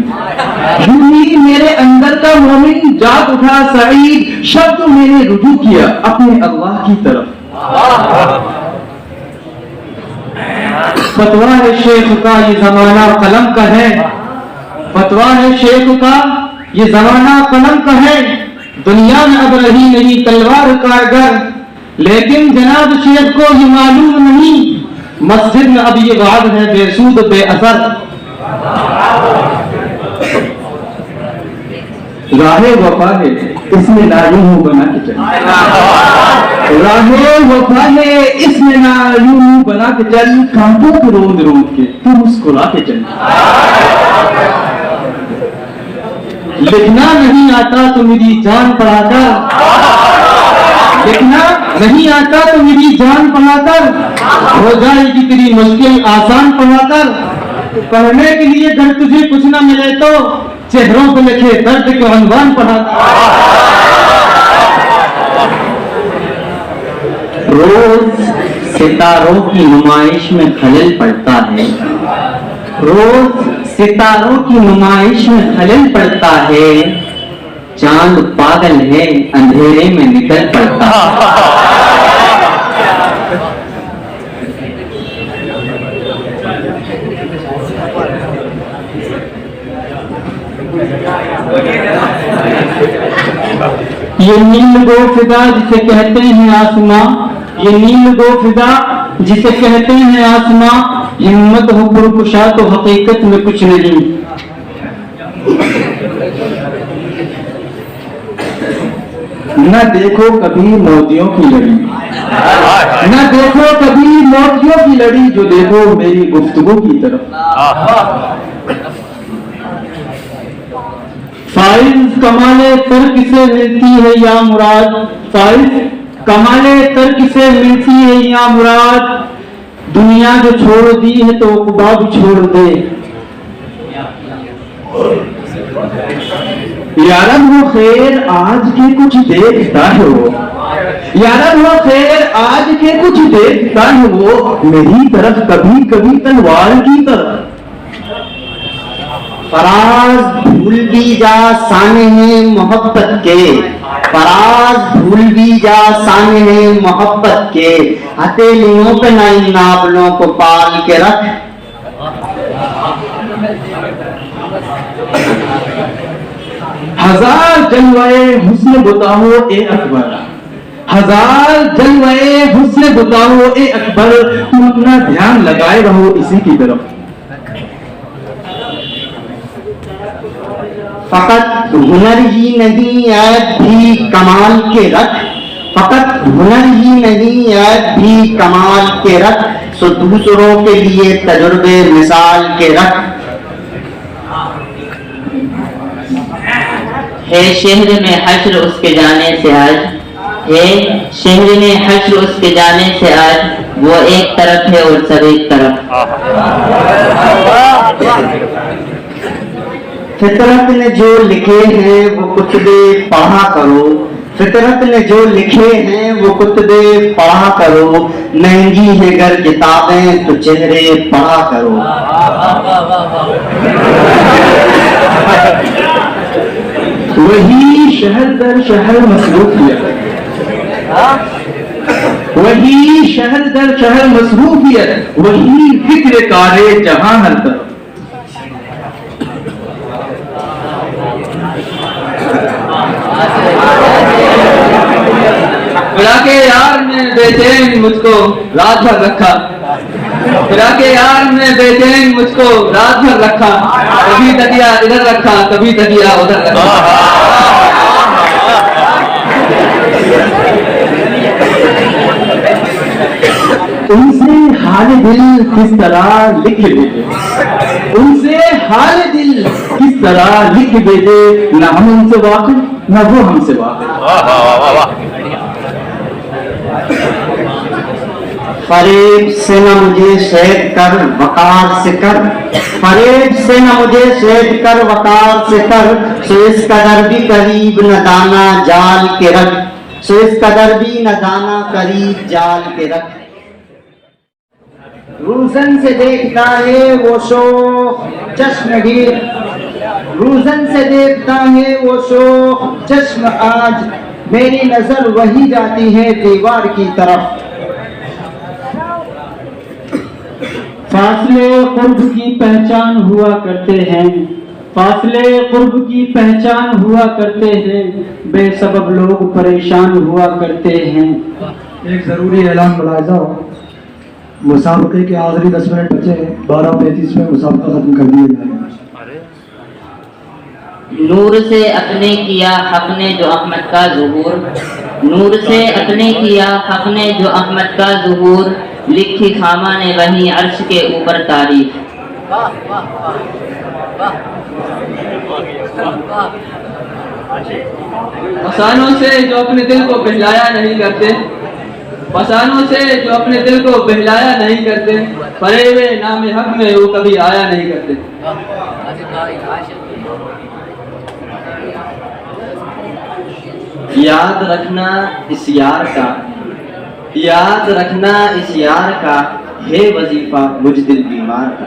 यूं ही मेरे अंदर का मोमिन जाग उठा सईद, शब्द मैंने रुजू किया अपने अल्लाह की तरफ। फतवा है शेख का ये जमाना कलम का है, फतवा है शेख का ये जमाना कलम का है, दुनिया में अब रही नहीं तलवार कारगर, लेकिन जनाब शेख को ये मालूम नहीं मस्जिद में अब ये वाद है बेसूद बेअसर। राहे वफा है इसमें ना यूं बना के चल, राहे वफा है इसमें ना यूं बना के चल, कांटों के रोंद रोंद के तू मुस्कुरा के चल। लिखना नहीं आता तो मेरी जान पढ़ाकर, लिखना नहीं आता तो मेरी जान पढ़ाकर, हो जाएगी तेरी मुश्किल आसान पढ़ाकर, पढ़ने के लिए अगर तुझे कुछ ना मिले तो चेहरों पे लिखे दर्द के अनवान पढ़ाकर। रोज सितारों की नुमाइश में खलल पड़ता है, रोज सितारों की नुमाइश में खलल पड़ता है, चांद पागल है अंधेरे में निकल पड़ता है। ये नील गो फिजा जिसे कहते हैं आसमां, ये नील गो फिजा जिसे कहते हैं आसमां, हिम्मत हो पुरकुशा तो हकीकत में कुछ नहीं। न देखो कभी मोतियों की लड़ी, न देखो कभी मोतियों की लड़ी, जो देखो मेरी गुफ्तगू की तरफ। फाइज कमाले तर्क से मिलती है या मुराद, फाइज कमाले तर्क से मिलती है या मुराद, दुनिया जो छोड़ दी है तो उक़बा भी छोड़ दे। यारब वो खैर आज के कुछ देखता है वो, यारब वो खैर आज के कुछ देखता है वो, मेरी तरफ कभी कभी तलवार की तरफ। फराज भूल भी जा साने मोहब्बत के, फराज भूल भी जा साने मोहब्बत के, हथेलियों पे ना इन नावलों को पाल के रख। हजार जलवाए हुस्न बताओ ए अकबर, हजार जलवाए हुस्न बताओ ए अकबर, तुम अपना ध्यान लगाए रहो इसी की तरफ। फकत हुनर ही नहीं ऐब भी कमाल के रख, फकत हुनर ही नहीं ऐब भी कमाल के रख, सो दूसरों के लिए तजुर्बे मिसाल के रख। है शहर में हश्र उसके जाने से आज, है शहर में हश्र उसके जाने से आज, वो एक तरफ है और सब एक तरफ। फितरत ने जो लिखे हैं वो कुतबे पढ़ा करो, फितरत ने जो लिखे हैं वो कुतबे पढ़ा करो, महंगी है गर किताबें तो चेहरे पढ़ा करो। वही शहर दर शहर मसरूफियत, वही शहर दर शहर मसरूफियत, वही फिक्र कारे जहां हर तरफ। फिरा के यार ने बेचैन मुझको रात भर रखा, फिरा के यार ने बेचैन मुझको रात भर रखा, कभी तकिया इधर रखा कभी तकिया उधर रखा। उनसे हाल दिल किस तरह लिख भेजे, उनसे हाल दिल किस तरह लिख भेजे, न हम उनसे वाकिफ न वो हमसे वाकिफ। फरेब से न मुझे शैद कर वकार से कर, फरेब से न मुझे शैद कर वकार से कर, सो इस कदर भी करीब न दाना जाल के रख, सो इस कदर भी न दाना करीब जाल के रख। रूज़न से देखता है वो शोख चश्मगीर, रूज़न से देखता है वो शोख चश्म आज, मेरी नजर वही जाती है दीवार की तरफ। फासले कुर्ब की पहचान हुआ करते हैं, फासले कुर्ब की पहचान हुआ करते हैं, बेसबब लोग परेशान हुआ करते हैं। एक जरूरी ऐलान मुलाहिजा हो, मुसाबके के आखिरी 10 मिनट बचे हैं, 12:35 में मुसाबका खत्म कर दिया जाएगा। नूर से अपने किया हक ने जो अहमद का ज़ुहूर, नूर से अपने किया हक ने जो अहमद का ज़ुहूर, लिखी खामा ने वही अर्श के ऊपर तारीफ। फसानों से जो अपने दिल को बहलाया नहीं करते, फसानों से जो अपने दिल को बहलाया नहीं करते, परे हुए नाम हक में वो कभी आया नहीं करते। याद रखना इस यार का, याद रखना इस यार का, है वजीफा मुझ दिल बीमार का।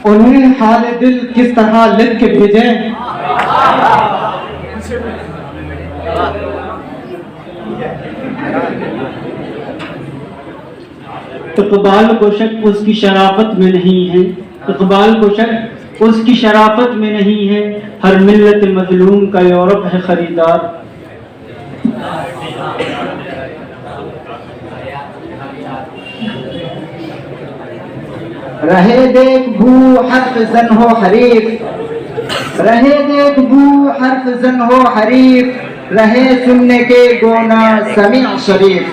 उन्हें हाल दिल किस तरह लिख के भेजें, इकबाल को शक उसकी शराफत में नहीं है, इकबाल को शक उसकी शराफत में नहीं है, हर मिल्लत मजलूम का यूरोप है खरीदार। रहे देख भू हर्फ जन हो हरीफ, रहे देख भू हर्फ जन हो हरीफ, रहे सुनने के गोना समीअ शरीफ।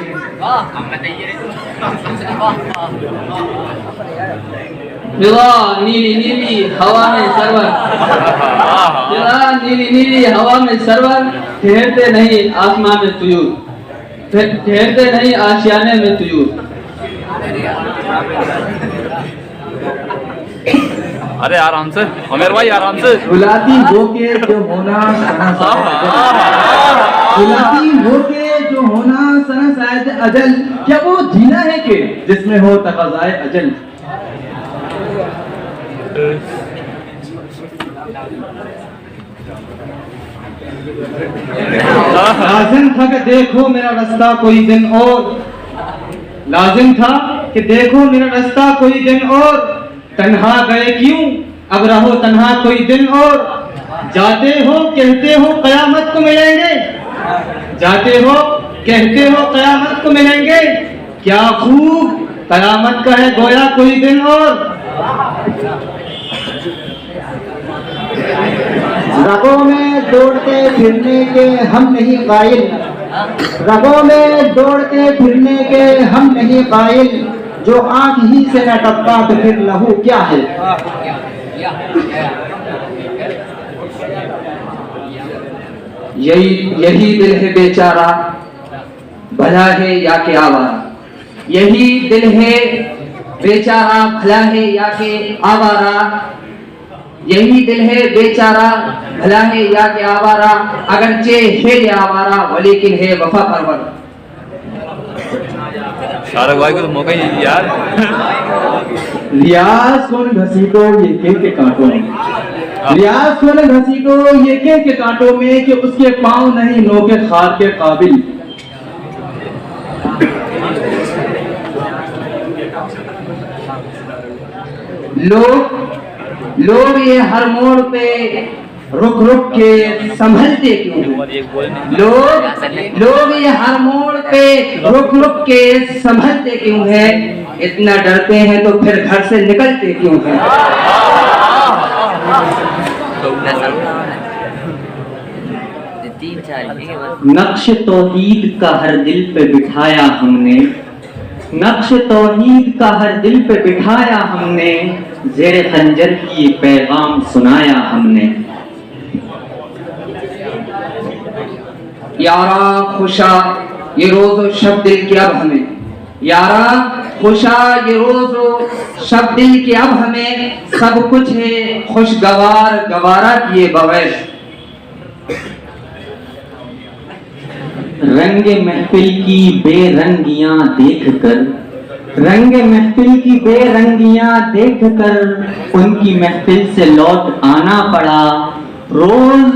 फिजा नीली नीली हवा में सरवर, फिजा नीली नीली हवा में सरवर, ठहरते नहीं आसमां में तुयूर, ठहरते नहीं आशियाने में तुयूर। अरे आराम से अमीर भाई, आराम से। गुलाबी हो के जो होना गुलाबी हो के जो होना सना शायद अजल, क्या वो जीना है कि जिसमें हो तकाज़ाए अजल। लाजिम था कि देखो मेरा रास्ता कोई दिन और, लाजिम था कि देखो मेरा रास्ता कोई दिन और, तन्हा गए क्यों अब रहो तन्हा कोई दिन और। जाते हो कहते हो कयामत को मिलेंगे, जाते हो कहते हो कयामत को मिलेंगे, क्या खूब कयामत का है गोया कोई दिन और। रगों में दौड़ते फिरने के हम नहीं कायल, रगों में दौड़ते फिरने के हम नहीं कायल, जो आंख ही से न टपका तो फिर लहू क्या है। यही दिल है बेचारा भला है या के आवारा, यही दिल है बेचारा भला है या के आवारा, यही दिल है बेचारा भला है या के आवारा, अगरचे है ये आवारा वलीकिन है वफा परवर। शाहरुख भाई को तो मौका ही नहीं यार। रियाज कौन घसीटो ये के कांटों में, रियाज कौन घसीटो ये के कांटों में, कि उसके पांव नहीं नोके खार के काबिल। लोग ये हर मोड़ पे रुक रुक के संभलते क्यों हैं? लोग ये हर मोड़ पे रुक रुक के संभलते क्यों हैं? इतना डरते हैं तो फिर घर से निकलते क्यों हैं? नक्श तौहीद का हर दिल पे बिठाया हमने, नक्श तौहीद का हर दिल पे बिठाया हमने, जेरे खंजर की पैगाम सुनाया हमने। यारा खुशा ये रोज़ो शब दिल के अब हमें, यारा खुशा ये रोज़ो शब दिल के अब हमें, सब कुछ है खुशगवार गवारा किए बगैर। रंग महफिल की बेरंगियां देखकर, रंग महफिल की बेरंगियां देखकर उनकी महफिल से लौट आना पड़ा। रोज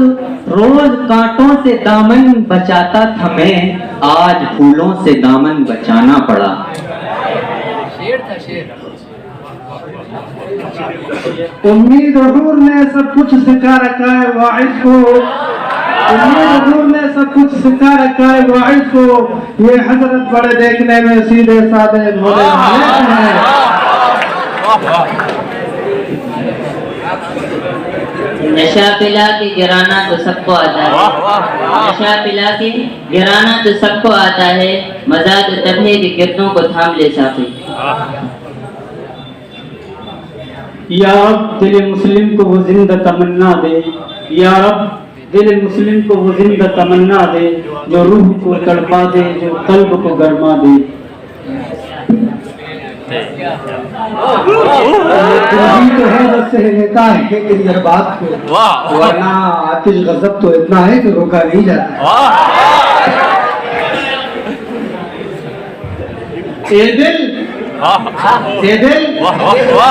रोज कांटों से दामन बचाता था मैं, आज फूलों से दामन बचाना पड़ा। उम्मीद हजूर ने सब कुछ सिखा रखा है वाइज को, उम्मीद हजूर ने सब कुछ सिखा रखा है वाइज को। ये हजरत बड़े देखने में सीधे साधे भोले भाले हैं। नशा पिला के गिराना तो सबको आता है, नशा पिला के गिराना तो सबको आता है, मजा तो तब है कि गिरदों को थाम ले साथी। या रब दिल मुस्लिम को वो जिंदा तमन्ना दे, या रब दिल मुस्लिम को वो जिंदा तमन्ना दे, जो रूह को तड़पा दे, जो कल्ब को गरमा दे। तो है जैसे लेता है तेरी हर बात को, वरना आतिश गजब तो इतना है कि रोका नहीं जाता। ये दिल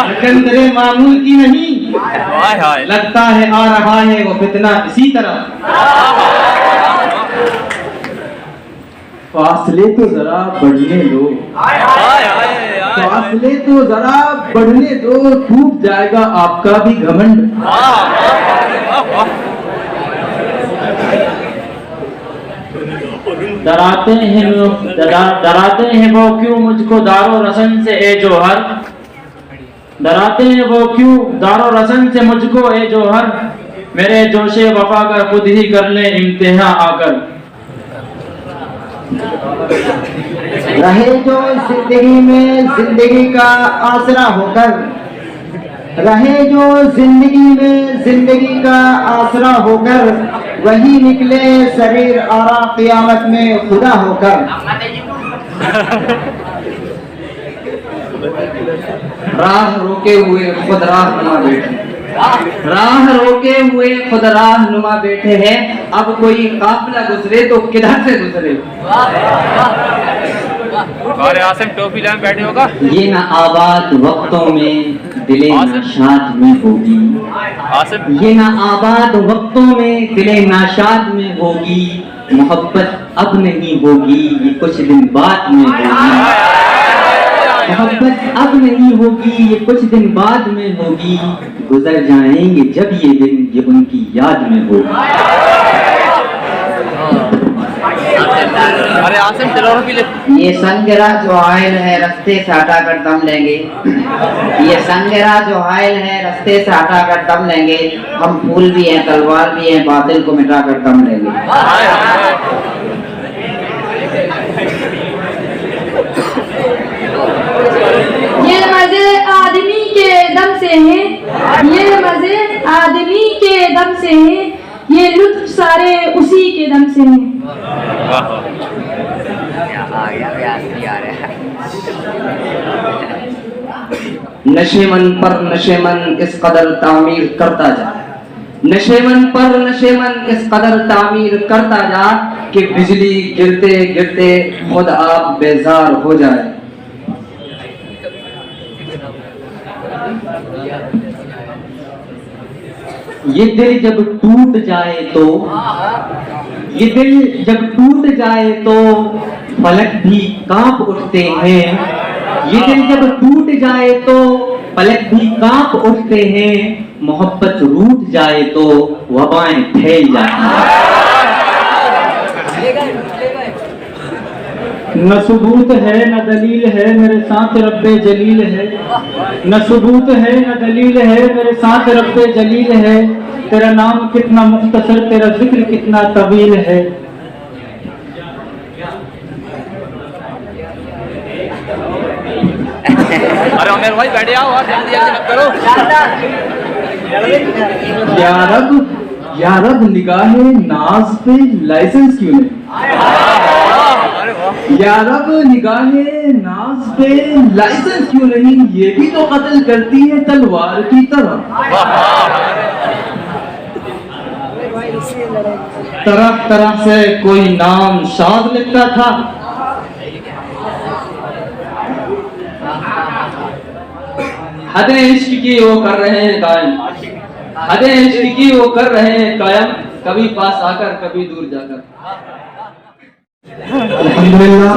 सिकंदरे मामूल की नहीं, लगता है आ रहा है वो फितना इसी तरह। फासले तो जरा बढ़ने दो, फासले तो जरा बढ़ने दो, टूट जाएगा आपका भी घमंड। डराते हैं वो क्यों मुझको दारो रसन से ए जोहर, डराते हैं वो क्यों दारो रसन से मुझको ए जोहर, मेरे जोशे वफा का खुद ही कर ले इम्तिहान आकर। रहे जो जिंदगी में जिंदगी का आसरा होकर, रहे जो जिंदगी में जिंदगी का आसरा होकर, वही निकले शरीर आरा क़यामत में खुदा होकर। राह रोके हुए खुद राह नुमा बैठे, राह रोके हुए खुद राह नुमा बैठे हैं, अब कोई काफिला गुजरे तो किधर से गुजरे। अरे आसिम टोपी लाए बैठे होगा। ये ना आबाद वक्तों में दिले नाशाद में होगी, आसिम ये ना आबाद वक्तों में दिले नाशाद में होगी, मोहब्बत अब नहीं होगी ये कुछ दिन बाद में होगी, मोहब्बत अब नहीं होगी ये कुछ दिन बाद में होगी, गुजर जाएंगे जब ये दिन ये उनकी याद में होगी। अरे आसिम टिलोर भी ले। ये संगरा जो आयल है रास्ते से हटा कर दम लेंगे, ये संगरा जो आयल है रास्ते से हटा कर दम लेंगे, हम फूल भी हैं तलवार भी हैं, बातिल को मिटा कर दम लेंगे। ये मजे आदमी के दम से हैं, ये मजे आदमी के दम से हैं, ये लुत्फ सारे उसी के दम से हैं। नशेमन पर नशेमन इस कदर तामीर करता जा, नशेमन पर नशेमन इस कदर तामीर करता जा कि बिजली गिरते गिरते खुद आप बेजार हो जाए। ये दिल जब टूट जाए तो, ये दिल जब टूट जाए तो फलक भी कांप उठते हैं, ये दिल जब टूट जाए तो फलक भी कांप उठते हैं, मोहब्बत रूठ जाए तो वबाएं फैल जाती हैं। न सबूत है न दलील है मेरे साथ रब्बे जलील है, न सबूत है न दलील है मेरे साथ रब्बे जलील है, तेरा नाम कितना मुख्तसर तेरा जिक्र कितना तवील है। अरे उमेर भाई बैठ जाओ और जल्दी जल्दी करो। या रब निगाहे नाज पे लाइसेंस क्यों नहीं, या रब निगाहे नाज पे लाइसेंस क्यों नहीं, ये भी तो कत्ल करती है तलवार की तरह। तरह तरह से कोई नाम शाद लिखता था, हदें इश्क की वो कर रहे हैं कायम, हदें इश्क की वो कर रहे हैं कायम, कभी पास आकर कभी दूर जाकर। अल्हम्दुलिल्लाह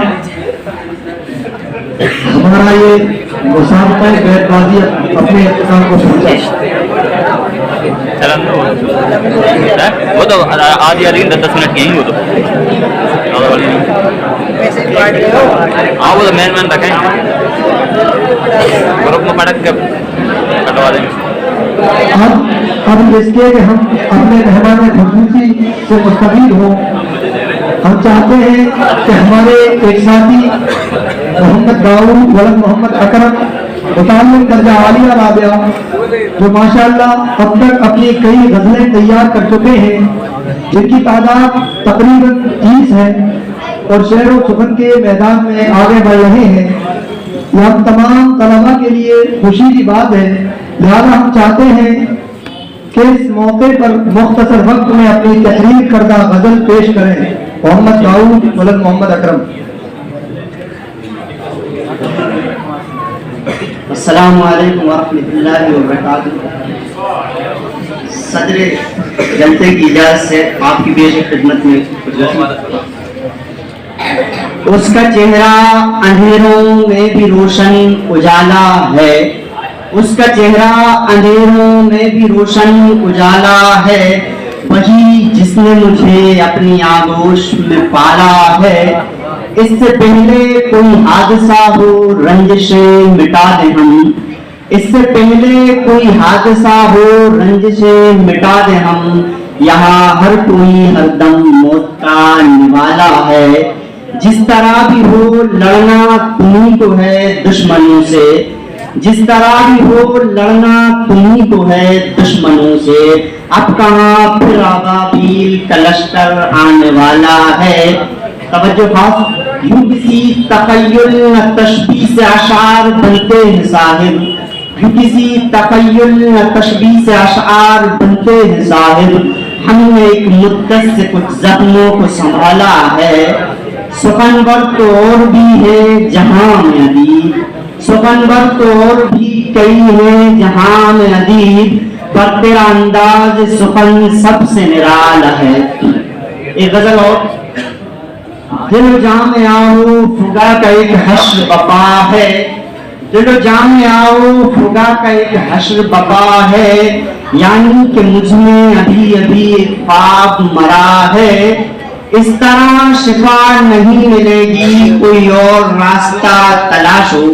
हमारा ये मुसाबका बैतबाजी अपने इख्तिताम को पहुंचा। वो तो आधी आधी 10 मिनट की वो तो हाँ वो तो मैन रखें ग्रुप में पटक के कटवा देंगे। अब इसके कि हम अपने मेहमान खुसूसी से मुस्तफीद हों, हम चाहते हैं कि हमारे एक साथी मोहम्मद दाऊद वलद मोहम्मद अकरम मुताल्लिम दर्जा आलिया राबिया जो माशाअल्लाह अब तक अपनी कई गज़लें तैयार कर चुके हैं, जिनकी तादाद तकरीबन 30 है और शेर व सुखन के मैदान में आगे बढ़ रहे हैं। यह हम तमाम तलबा के लिए खुशी की बात है, लिहाजा हम चाहते हैं कि इस मौके पर मुख्तसर वक्त में अपनी तहरीर करदा गजल पेश करें मोहम्मद दाऊद वलद मोहम्मद अकरम। अस्सलामु अलैकुम वरहमतुल्लाहि वबरकातुहू। सदर जलसे की इजाज़त से आपकी पेश खिदमत में कुछ उसका चेहरा अंधेरों में भी रोशन उजाला है, उसका चेहरा अंधेरों में भी रोशन उजाला है, वही जिसने मुझे अपनी आगोश में पाला है। इससे पहले कोई हादसा हो रंजिशें मिटा दे हम, इससे पहले कोई हादसा हो रंजिशें मिटा दे हम, यहाँ हर कोई हरदम मौत का निवाला है। जिस तरह भी हो लड़ना तुम्ही को है दुश्मनों से, जिस तरह भी हो लड़ना तुम्ही को है दुश्मनों से। अब कहाँ फिर अबाबील का लश्कर आने वाला है। तवज्जो खास, यूं किसी तखय्युल न तशबीह से अशार बनते हैं साहिब, यूं किसी तखय्युल न तशबीह से अशार बनते हैं साहिब। हमने एक मुद्दत से कुछ जख्मों को संभाला है, सुखनवर तो और भी है जहां में अदीब, सुखनवर तो और भी कई है जहां में अदीब, पर तेरा अंदाज सुखन सबसे निराला है। एक गजल और, दिल जाम आओ फुगा का एक हश्र बपा है, दिल जाम आओ फुगा का एक हश्र बपा है, यानी कि मुझ में अभी अभी एक ख्वाब मरा है। इस तरह शिफा नहीं मिलेगी, कोई और रास्ता तलाशो,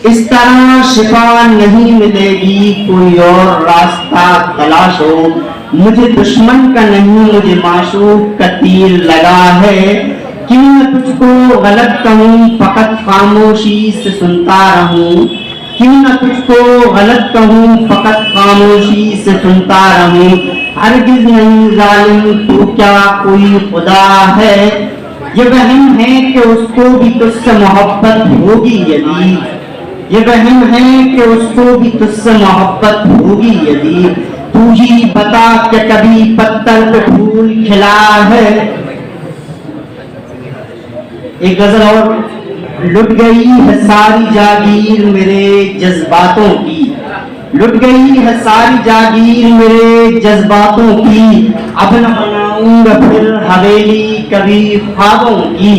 इस तरह शिफा नहीं मिलेगी, कोई और रास्ता तलाशो। मुझे दुश्मन का नहीं मुझे माशूक का तीर लगा है, क्यों मैं तुझको गलत कहूँ फकत खामोशी से सुनता रहूं, क्यों न तुझको गलत कहूँ फकत खामोशी से सुनता रहूं। हरगिज नहीं जालिम तू क्या कोई खुदा है, ये वहम है कि उसको भी तुझसे मोहब्बत होगी यदि, ये वहम है कि उसको भी तुझसे मोहब्बत होगी यदि। तू ही बता कि कभी पत्थर पे फूल खिला है। एक गजल और, लुट गई है सारी जागीर मेरे जज्बातों की, लुट गई है सारी जागीर मेरे जज्बातों की, अब न बनाऊंगा फिर हवेली कभी ख्वाबों की।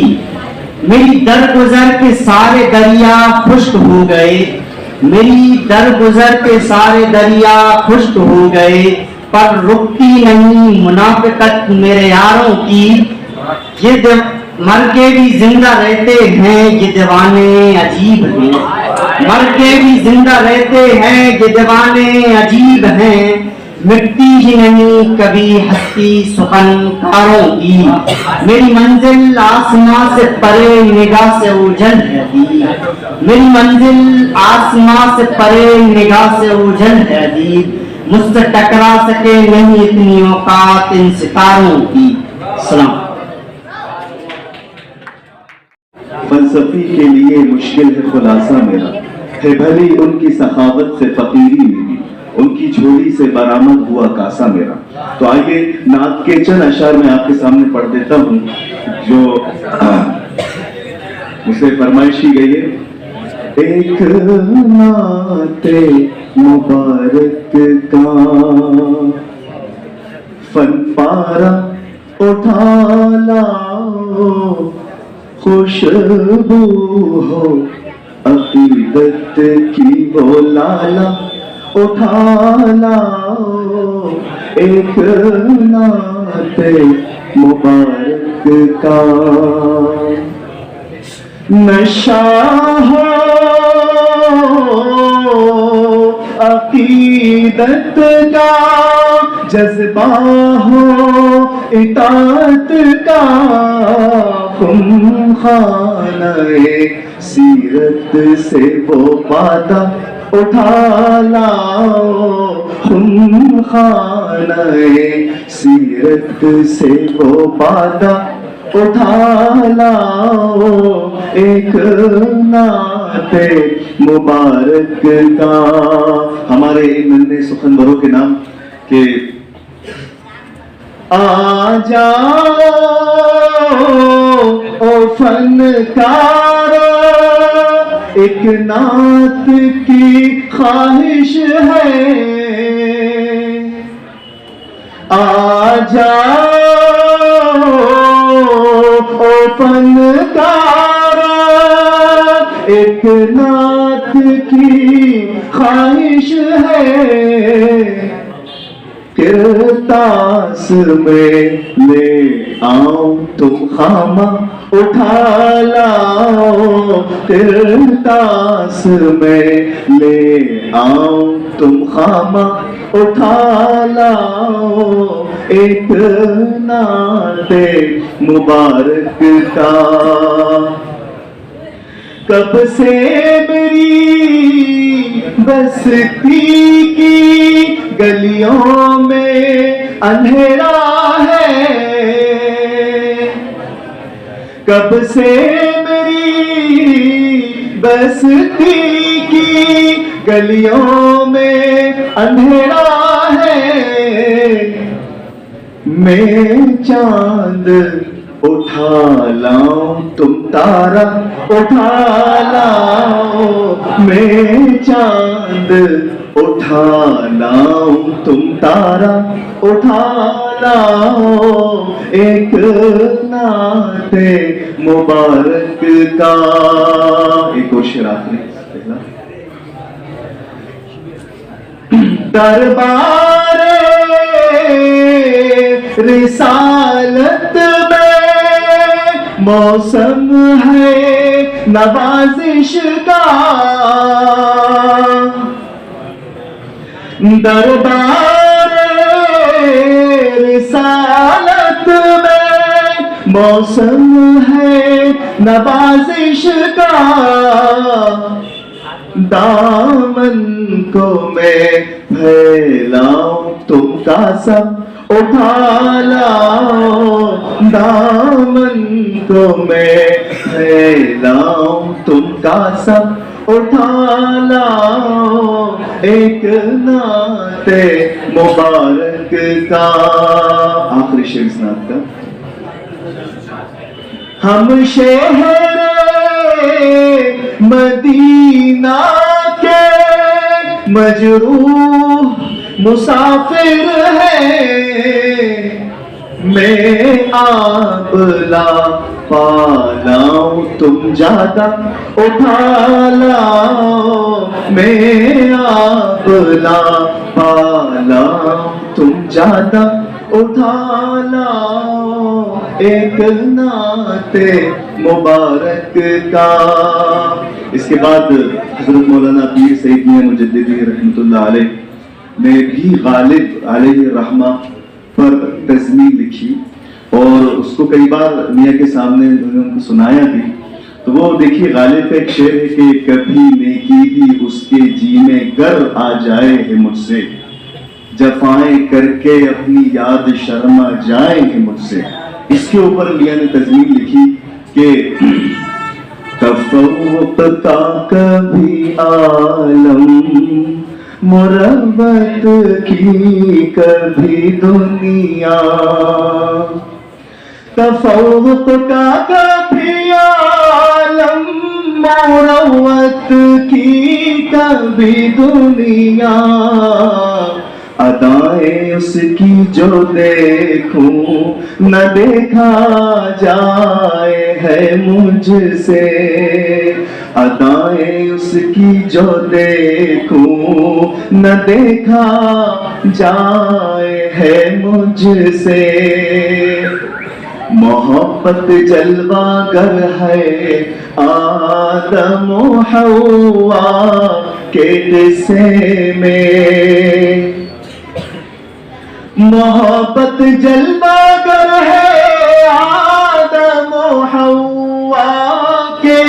मेरी दरगुजर के सारे दरिया खुश्क हो गए, मेरी दरगुजर के सारे दरिया खुश्क हो गए, पर रुकती नहीं मुनाफिकत मेरे यारों की। ये मर के भी जिंदा रहते हैं ये दीवाने अजीब हैं, मर के भी जिंदा रहते हैं ये दीवाने अजीब हैं। मिटती ही नहीं कभी हस्ती सुखनकारों की, मेरी मंजिल आसमां से परे निगाह से ओझल है दी, मेरी मंजिल आसमां से परे निगाह से ओझल है दी। मुझसे टकरा सके नहीं इतनी औकात इन सितारों की। सलाम। फलसफी के लिए मुश्किल है खुलासा मेरा, है भली उनकी सखावत से फकीरी मेरी, उनकी झोली से बरामद हुआ कासा मेरा। तो आइए नात के चंद अशार में आपके सामने पढ़ देता हूँ जो मुझसे फरमाइश की गई है। एक नाते मुबारक का फन पारा उठा लाओ, खुशबू हो अकीदत की वो लाला उठा लाओ, एक नाते मुबारक का। नशा हो अकीदत का, जज्बा हो इताअत का, खुम खाने सीरत से वो वादा उठा लाओ, खुम खाने सीरत से वो वादा उठा लाओ, एक नाते मुबारक का। हमारे नन्हे सुखनवरों के नाम के आ जाओ ओ फनकारो, एक नात की ख्वाहिश है, आ जाओ ओ फनकारा एक नाथ की ख्वाहिश है, किरतास में ले आओ तुम खामा उठा लाओ, किरतास में ले आओ तुम खामा उठा लाओ, एक नाते मुबारक का। कब से मेरी बस्ती की गलियों में अंधेरा है, कब से मेरी बस्ती की गलियों में अंधेरा है, मैं चांद उठा लाऊं तुम तारा उठा लाओ, मैं चांद उठा लाऊं तुम तारा उठा लाओ, एक नाते मुबारक का। एक और शेर आखिरी दरबार रिसालत में मौसम है नवाजिश का, दरबार रिसालत में मौसम है नवाजिश का, दामन को मैं फैलाऊं तुम कासा उठा लाओ, दामन को मैं फैलाऊं तुम कासा उठा लाओ, एक नाते मुबारक का। आखिरी शेर इस नात का। हम शहर मदीना के मजरूह मुसाफिर है, मैं आबला पालाऊं तुम ज्यादा उठा लाओ, मैं आबला पालाऊं तुम ज्यादा उठा लाओ, एक नाते मुबारक का। इसके बाद हजरत मौलाना पीर सईद मियां मुजद्दिदी रहमतुल्लाह अलैह ने भी गालिब अलैहि रहमा पर तज़मीन लिखी और उसको कई बार मियां के सामने उनको सुनाया भी। तो वो देखिए गालिब का एक शेर है कि कभी नेकी भी उसके जी में गर आ जाए है मुझसे, जफाएं करके अपनी याद शर्मा जाए है मुझसे। इसके ऊपर मियां ने तज़मीन लिखी कि तफव्वुक़ का कभी आलम मुरव्वत की कभी दुनिया, तफव्वुक़ का कभी आलम मुरव्वत की कभी दुनिया, अदाएं उसकी जो देखूं न देखा जाए है मुझसे, अदाएं उसकी जो देखूं न देखा जाए है मुझसे। मोहब्बत जलवागर है आदम और हव्वा के किस्से में, मोहब्बत जलवागर है आदम और हव्वा के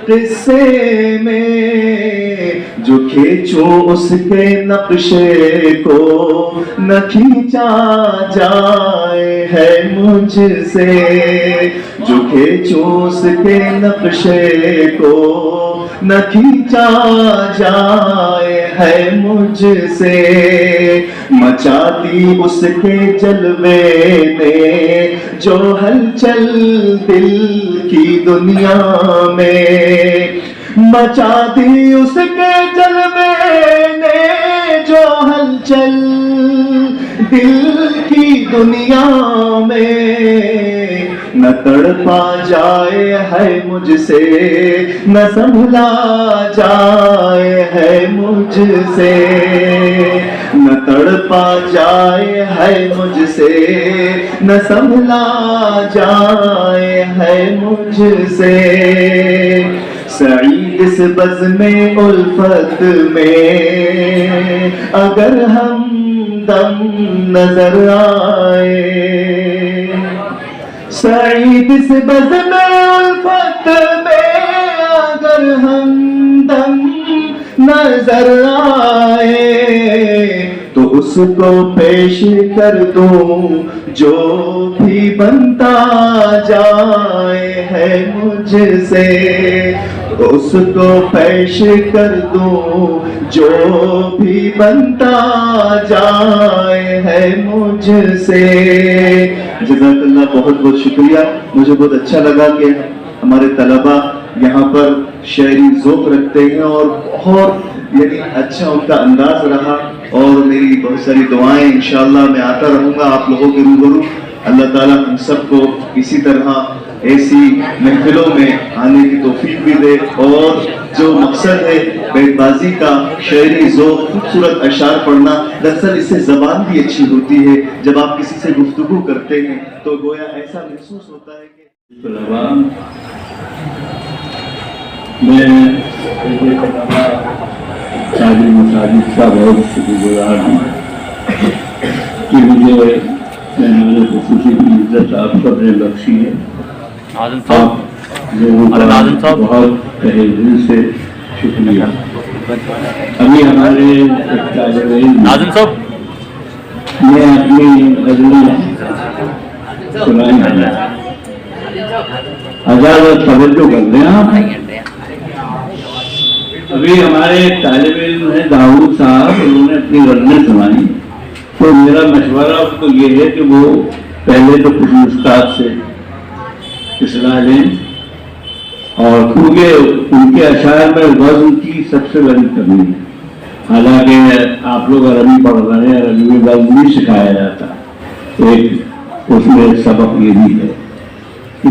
किस्से में, जो खींचो उसके नक्शे को न खींचा जाए है मुझसे, जो खींचो उसके नक्शे को न खींचा जाए है मुझसे। मचाती उसके जलवे ने जो हलचल दिल की दुनिया में, मचाती उसके जलवे ने जो हलचल दिल की दुनिया में, न तड़पा जाए है मुझसे, न संभला जाए है मुझसे, न तड़पा जाए है मुझसे, न संभला जाए है मुझसे। सईद इस बज़्म उल्फत में अगर हम दम नजर आए, सईद इस बज़्म उल्फत में अगर हम दम नजर आए, तो उसको पेश कर दूं जो भी बनता जाए है मुझसे, उसको पेश कर दूं जो भी बनता जाए है मुझसे। जज़ाकल्लाह, बहुत बहुत शुक्रिया। मुझे बहुत अच्छा लगा कि हमारे तलबा यहाँ पर शायरी ज़ौक़ रखते हैं और बहुत यानी अच्छा उनका अंदाज रहा, और मेरी बहुत सारी दुआएं इंशाअल्लाह मैं आता रहूँगा आप लोगों के रूबरू। अल्लाह ताला हम सबको इसी तरह ऐसी महफिलों में आने की तौफीक भी दे, और जो मकसद है बैतबाजी का, शायरी ज़ौक़, खूबसूरत अशार पढ़ना, दरअसल इससे ज़बान भी अच्छी होती है। जब आप किसी से गुफ्तगू करते हैं तो गोया ऐसा महसूस होता है कि शादी मसाजिद का बहुत शुक्रगुजार हूँ कि मुझे मेहमान खुसूसी की इज्जत आप सब ने बख्शी है। आप लोगों का बहुत तहे दिल से शुक्रिया। अभी हमारे एक तालिब इल्म ने अपनी गज़लें सुनाई हैं, आजाद तवज्जो कर लें आप। अभी हमारे तालिब इल्म है दाऊद साहब, उन्होंने अपनी गज़लें सुनाई, तो मेरा मशवरा उनको ये है कि वो पहले तो किसी उस्ताद से इस्लाह लें, और क्योंकि उनके अशार में वज़न की सबसे बड़ी कमी है। हालांकि आप लोग अरबी पढ़ रहे हैं, अरबी में वज़न नहीं सिखाया जाता, एक उसमें सबक ये भी है।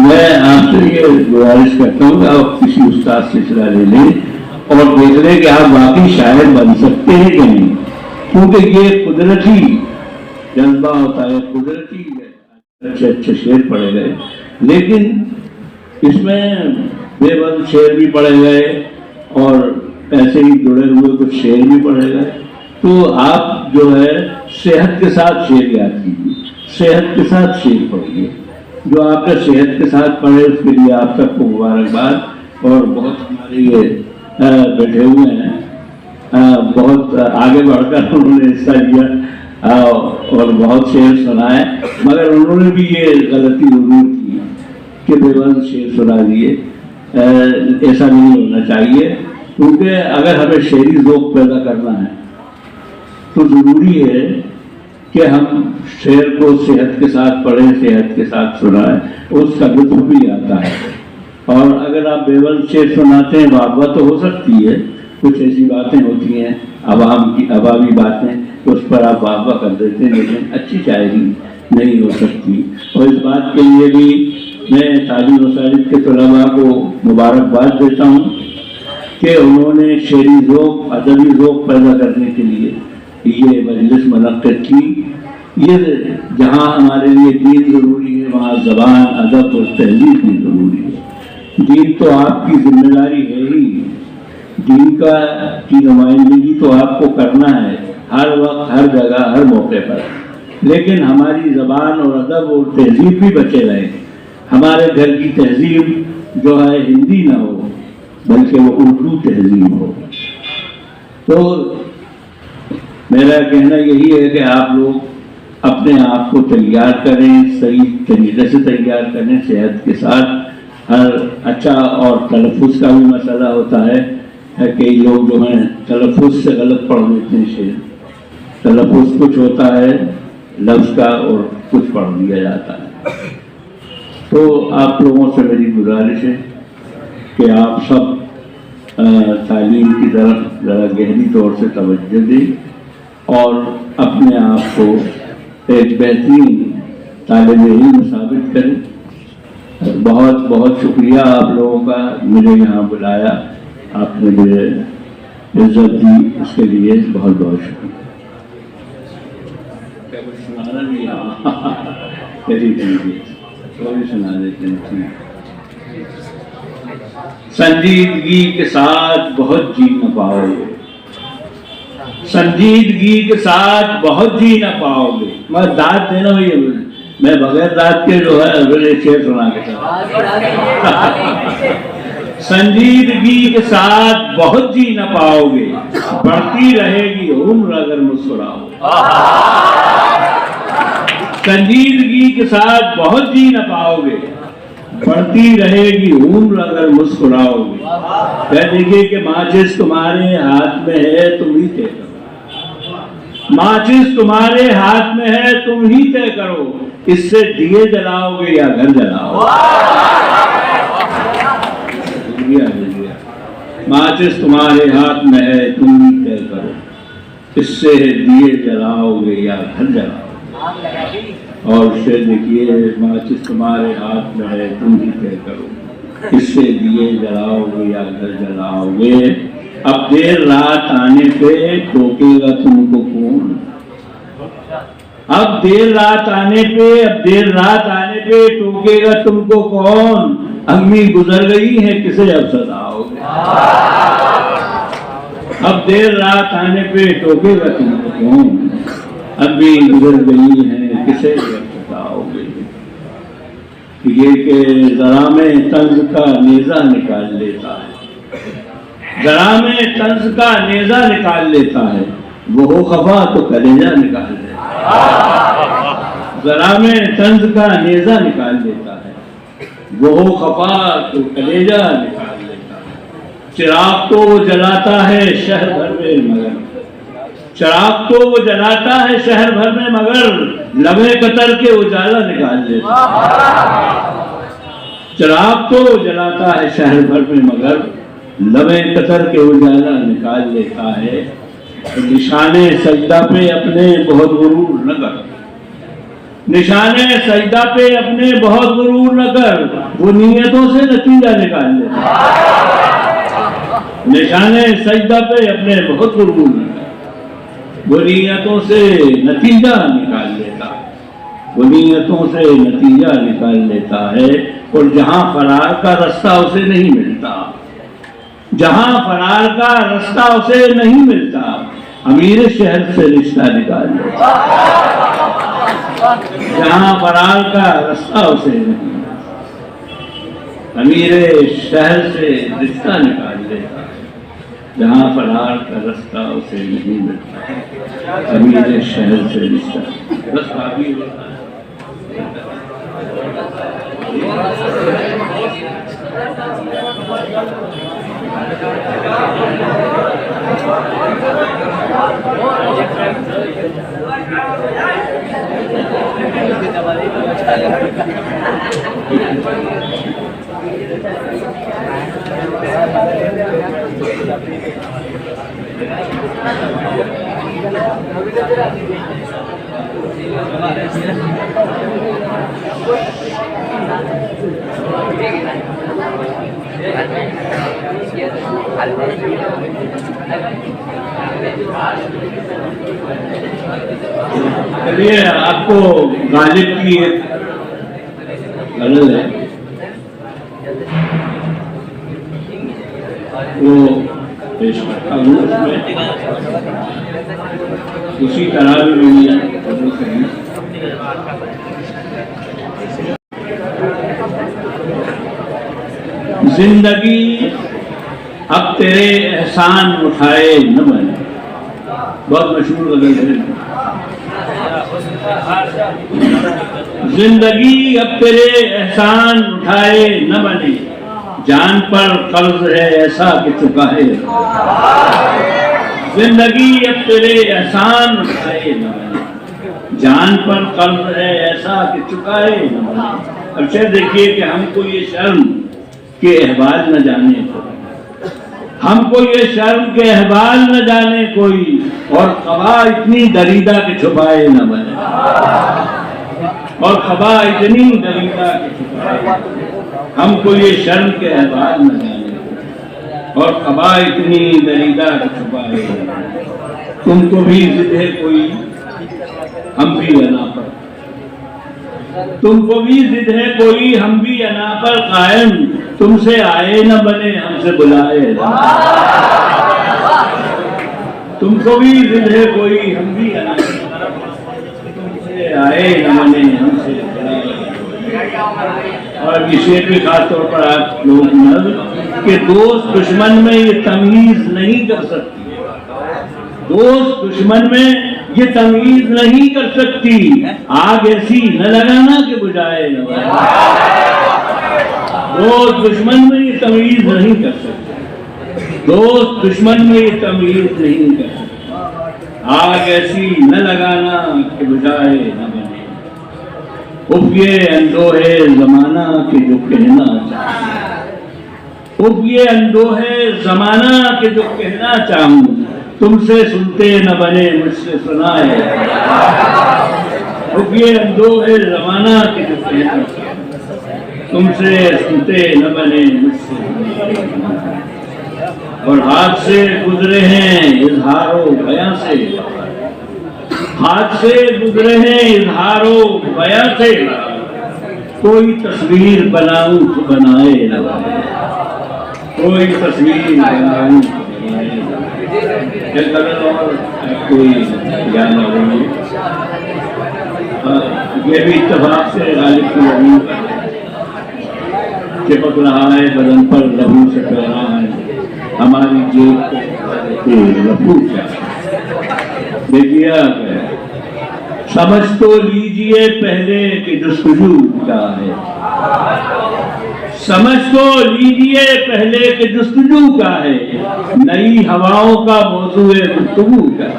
मैं आपसे ये गुजारिश करता हूँ कि आप किसी उस्ताद से इस्लाह ले लें और देख लें कि आप वाकई शायर बन सकते हैं कि नहीं, क्योंकि ये कुदरती जज्बा होता है, कुदरती अच्छे अच्छे शेर पढ़े गए, लेकिन इसमें बेबस शेर भी पढ़े गए और ऐसे ही जुड़े हुए कुछ शेर भी पढ़े गए। तो आप जो है सेहत के साथ शेर याद कीजिए, सेहत के साथ शेर पढ़िए। जो आपने सेहत के साथ पढ़े उसके लिए आप सबको मुबारकबाद। और बहुत हमारे ये बैठे हुए हैं, बहुत आगे बढ़कर उन्होंने हिस्सा लिया और बहुत शेर सुनाए, मगर उन्होंने भी ये गलती जरूर की कि बेवजह शेर सुना दिए। ऐसा नहीं होना चाहिए, क्योंकि अगर हमें शेरी ज़ौक़ पैदा करना है तो ज़रूरी है कि हम शेर को सेहत के साथ पढ़ें, सेहत के साथ सुनाएं, उसका लुत्फ़ भी आता है। और अगर आप बेवजह शेर सुनाते हैं, वाह तो हो सकती है, कुछ ऐसी बातें होती हैं अवाम की अवामी बातें, तो उस पर आप वाह कर देते हैं, लेकिन अच्छी शायरी नहीं हो सकती। और इस बात के लिए भी मैं तालिब मसाजिद के तलबा को मुबारकबाद देता हूँ कि उन्होंने शेरी ज़ौक़, अदबी ज़ौक़ पैदा करने के लिए ये मजलिस मुनक़्क़िद की। ये जहाँ हमारे लिए दीन ज़रूरी है, वहाँ ज़बान, अदब और तहज़ीब भी ज़रूरी है। दीन तो आपकी जिम्मेदारी है ही, दीन की नुमाइंदगी तो आपको करना है हर वक्त, हर जगह, हर मौके पर, लेकिन हमारी ज़बान और अदब और तहज़ीब भी बचे रहे। हमारे घर की तहज़ीब जो है हिंदी ना हो, बल्कि वो उर्दू तहज़ीब हो। तो मेरा कहना यही है कि आप लोग अपने आप को तैयार करें, सही तरीके से तैयार करें, सेहत के साथ। हर अच्छा, और तलफ़ुज़ का भी मसला होता है, कई लोग जो हैं तलफ़ुज़ से गलत पढ़ लेते हैं शेर। तलफ़ुज़ कुछ होता है लफ्ज़ का और कुछ पढ़ दिया जाता है। तो आप लोगों से मेरी गुजारिश है कि आप सब तालीम की तरफ ज़रा गहरी तौर से तवज्जो दें और अपने आप को एक बेहतरीन तालिब इल्म साबित करें। बहुत बहुत शुक्रिया आप लोगों का मुझे यहाँ बुलाया, आपने मुझे इज्जत दी, इसके लिए बहुत बहुत शुक्रिया। सुना देते हैं। संजीदगी के साथ बहुत जी न पाओगे, संजीदगी के साथ बहुत जी न पाओगे। मैं दाद देना भैया, मैं बगैर दाद के जो है अगले शेर सुना के संजीदगी के साथ बहुत जी न पाओगे, बढ़ती रहेगी उम्र अगर मुस्कुराओ। संजीदगी के साथ बहुत जी न पाओगे, बढ़ती रहेगी उम्र अगर मुस्कुराओगे। कह देखिए कि माचिस तुम्हारे हाथ में है, तुम ही तय करो। माचिस तुम्हारे हाथ में है, तुम ही तय करो, इससे दिए जलाओगे या घर जलाओगे। माचिस तुम्हारे हाथ में है, तुम ही तय करो, इससे दिए जलाओगे या घर जलाओगे। और उससे देखिए, माचिस तुम्हारे हाथ में है, तुम ही तय करो, इससे दिए जलाओगे या घर जलाओगे। अब देर रात आने पे टोकेगा तुमको कौन? अब देर रात आने पे टोकेगा तुमको कौन? अम्मी गुजर गई है, किसे अब सताओगे? अब देर रात आने पे टोकेगा तुमको कौन? अम्मी गुजर गई है, किसे अब सताओगे? ये कि जरा में तंज का नेजा निकाल लेता है, जरा में तंज का नेजा निकाल लेता है, वो हो खफा तो कलेजा निकाल लेता है। जरा में तंज का नेजा निकाल लेता है, वो हो खफा तो कलेजा निकाल लेता है। चिराग तो वो जलाता है शहर भर में मगर, चिराग तो वो जलाता है शहर भर में मगर, लबे कतर के उजाला निकाल लेता है। चिराग तो वो जलाता है शहर भर में मगर, लबे कतर के उजाला निकाल लेता है। निशाने सजदा पे अपने बहुत गुरूर न कर, निशाने सजदा पे अपने बहुत गुरूर न कर, वो नीयतों से नतीजा निकाल लेता है। निशाने सजदा पे अपने बहुत गुरूर न कर, वो नीयतों से नतीजा निकाल लेता है, वो नीयतों से नतीजा निकाल लेता है। और जहां फरार का रास्ता उसे नहीं मिलता, जहां फरार का रास्ता उसे नहीं मिलता, अमीर शहर से रिश्ता निकाल लेता। जहां फरार का रास्ता उसे नहीं मिलता, अमीर शहर से रिश्ता निकाल लेता। जहां फरार का रास्ता उसे नहीं मिलता, अमीर शहर से रिश्ता। बस काफी होता है। चलिए, आपको गालिब की एक गजल है, वो पेश करता हूँ। उसी तरह भी मेरी जिंदगी अब तेरे एहसान उठाए न बने, बहुत मशहूर गजल है। जिंदगी अब तेरे एहसान उठाए न बने, जान पर कर्ज है ऐसा कि चुका है। जिंदगी अब तेरे एहसान उठाए न बने, जान पर कर्ज है ऐसा कि चुका है न बने। अब से देखिए कि हमको ये शर्म के अहवाल न जाने कोई, हमको ये शर्म के अहवाल न जाने कोई, और खबा इतनी दरीदा के छुपाए न बने, और खबा इतनी दरीदा के छुपाए। हमको ये शर्म के अहवाल न जाने, और कबा इतनी दरीदा छुपाए। तुमको भी जिद है कोई, हम भी अना पर, तुमको भी जिद है कोई, हम भी अना पर कायम। तुमसे आए न बने, हमसे बुलाए। तुमको भी जिद है कोई, हम भी अना पर, तुमसे आए न बने, हमसे बुलाए। और विषय भी खास तौर पर आप लोग कि दोस्त दुश्मन में ये तमीज नहीं कर सकती, दोस्त दुश्मन में ये तमीज नहीं कर सकती। आग ऐसी न लगाना कि बुझाए न दोस्त दुश्मन में ये तमीज नहीं कर सकती, दोस्त दुश्मन में ये तमीज नहीं कर सकती। आग ऐसी न लगाना कि बुझाए न बने। उफ ये अंदोहे जमाना के जो कहना चाहूं, उफ ये अंदोहे जमाना के जो कहना चाहूं। तुमसे सुनते न बने, मुझसे सुनाए। उफ ये अंदोहे जमाना के जो कहना चाहूं। तुमसे सुनते न बने, मुझसे सुनाए। और हाथ से गुजरे हैं इजहारो बयां से, हाथ से गुजरे हैं इजहारो बयां से। कोई तस्वीर बनाऊं तो बनाए न बने, कोई तस्वीर बनाऊं तो बनाए न बने। कोई ज्ञान नहीं, ये भी इत्तेफाक से गालिब की लहू चिपक रहा है बदन पर, लहू से कह रहा है हमारी जेब लहू क्या। देखिए समझ तो लीजिए पहले कि जुस्तजू क्या है, समझ तो लीजिए पहले कि जुस्तजू क्या है। नई हवाओं का मौजू है गुफ्तगू क्या है।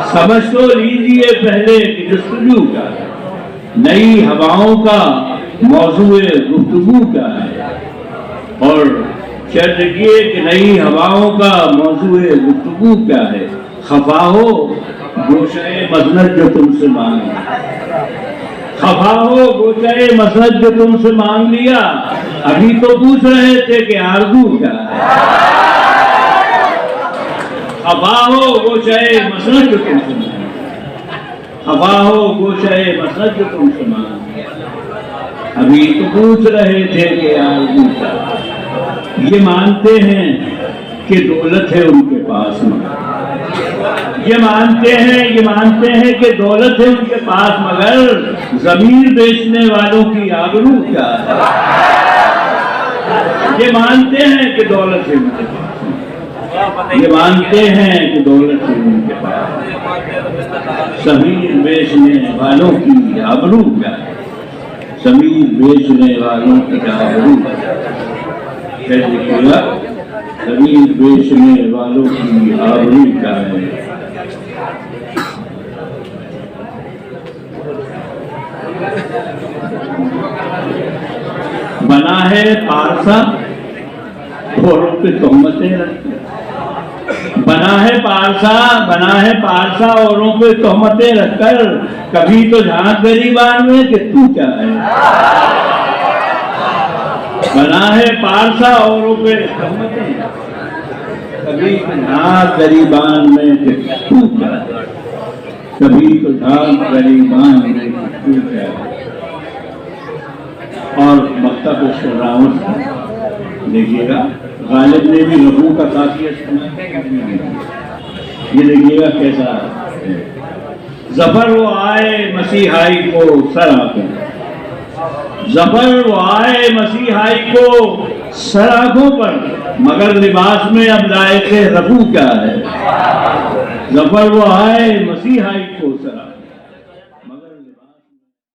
समझ तो लीजिए पहले कि जुस्तजू क्या है, नई हवाओं का मौजू है गुफ्तगू क्या है। और शेर देखिए कि नई हवाओं का मौजू है गुफ्तगू क्या है। खफा हो गोशाए मसनद जो तुमसे मांग, खफा हो गोशाए मसनद जो तुमसे मांग लिया। अभी तो पूछ रहे थे कि आरज़ू क्या है। खफा हो गोशाए मसनद जो तुमसे मांग, खफा हो गोशाए मसनद जो तुमसे मांग, अभी तो पूछ रहे थे कि आरज़ू क्या है। ये मानते हैं कि दौलत है उनके पास में, ये मानते हैं कि दौलत है उनके पास, मगर जमीर बेचने वालों की आबरू क्या है। ये मानते हैं कि दौलत है उनके पास, ये मानते हैं कि दौलत है उनके पास। जमीर बेचने वालों की आबरू क्या है, जमीर बेचने वालों की आबरू क्या है। जमीर बेचने वालों की आबरू क्या है। बना है पारसा औरों पे तोहमतें रखकर, बना है पारसा औरों पे तोहमतें रखकर। कभी तो झांक गरीबान में कि तू क्या है। बना है पारसा औरों पे तोहमतें, कभी तो झांक गरीबान में कि तू क्या है। कभी तो झांक गरीबान में कि तू क्या है। और मकतब रावत देखिएगा, गालिब ने भी लहू का काफिया इस्तेमाल, ये देखिएगा कैसा है। जफर वो आए मसीहाई को सर आंखों, जफर वो आए मसीहाई को सर आंखों पर, मगर लिबास में अब लायक रफू क्या है। जफर वो आए मसीहाई को सर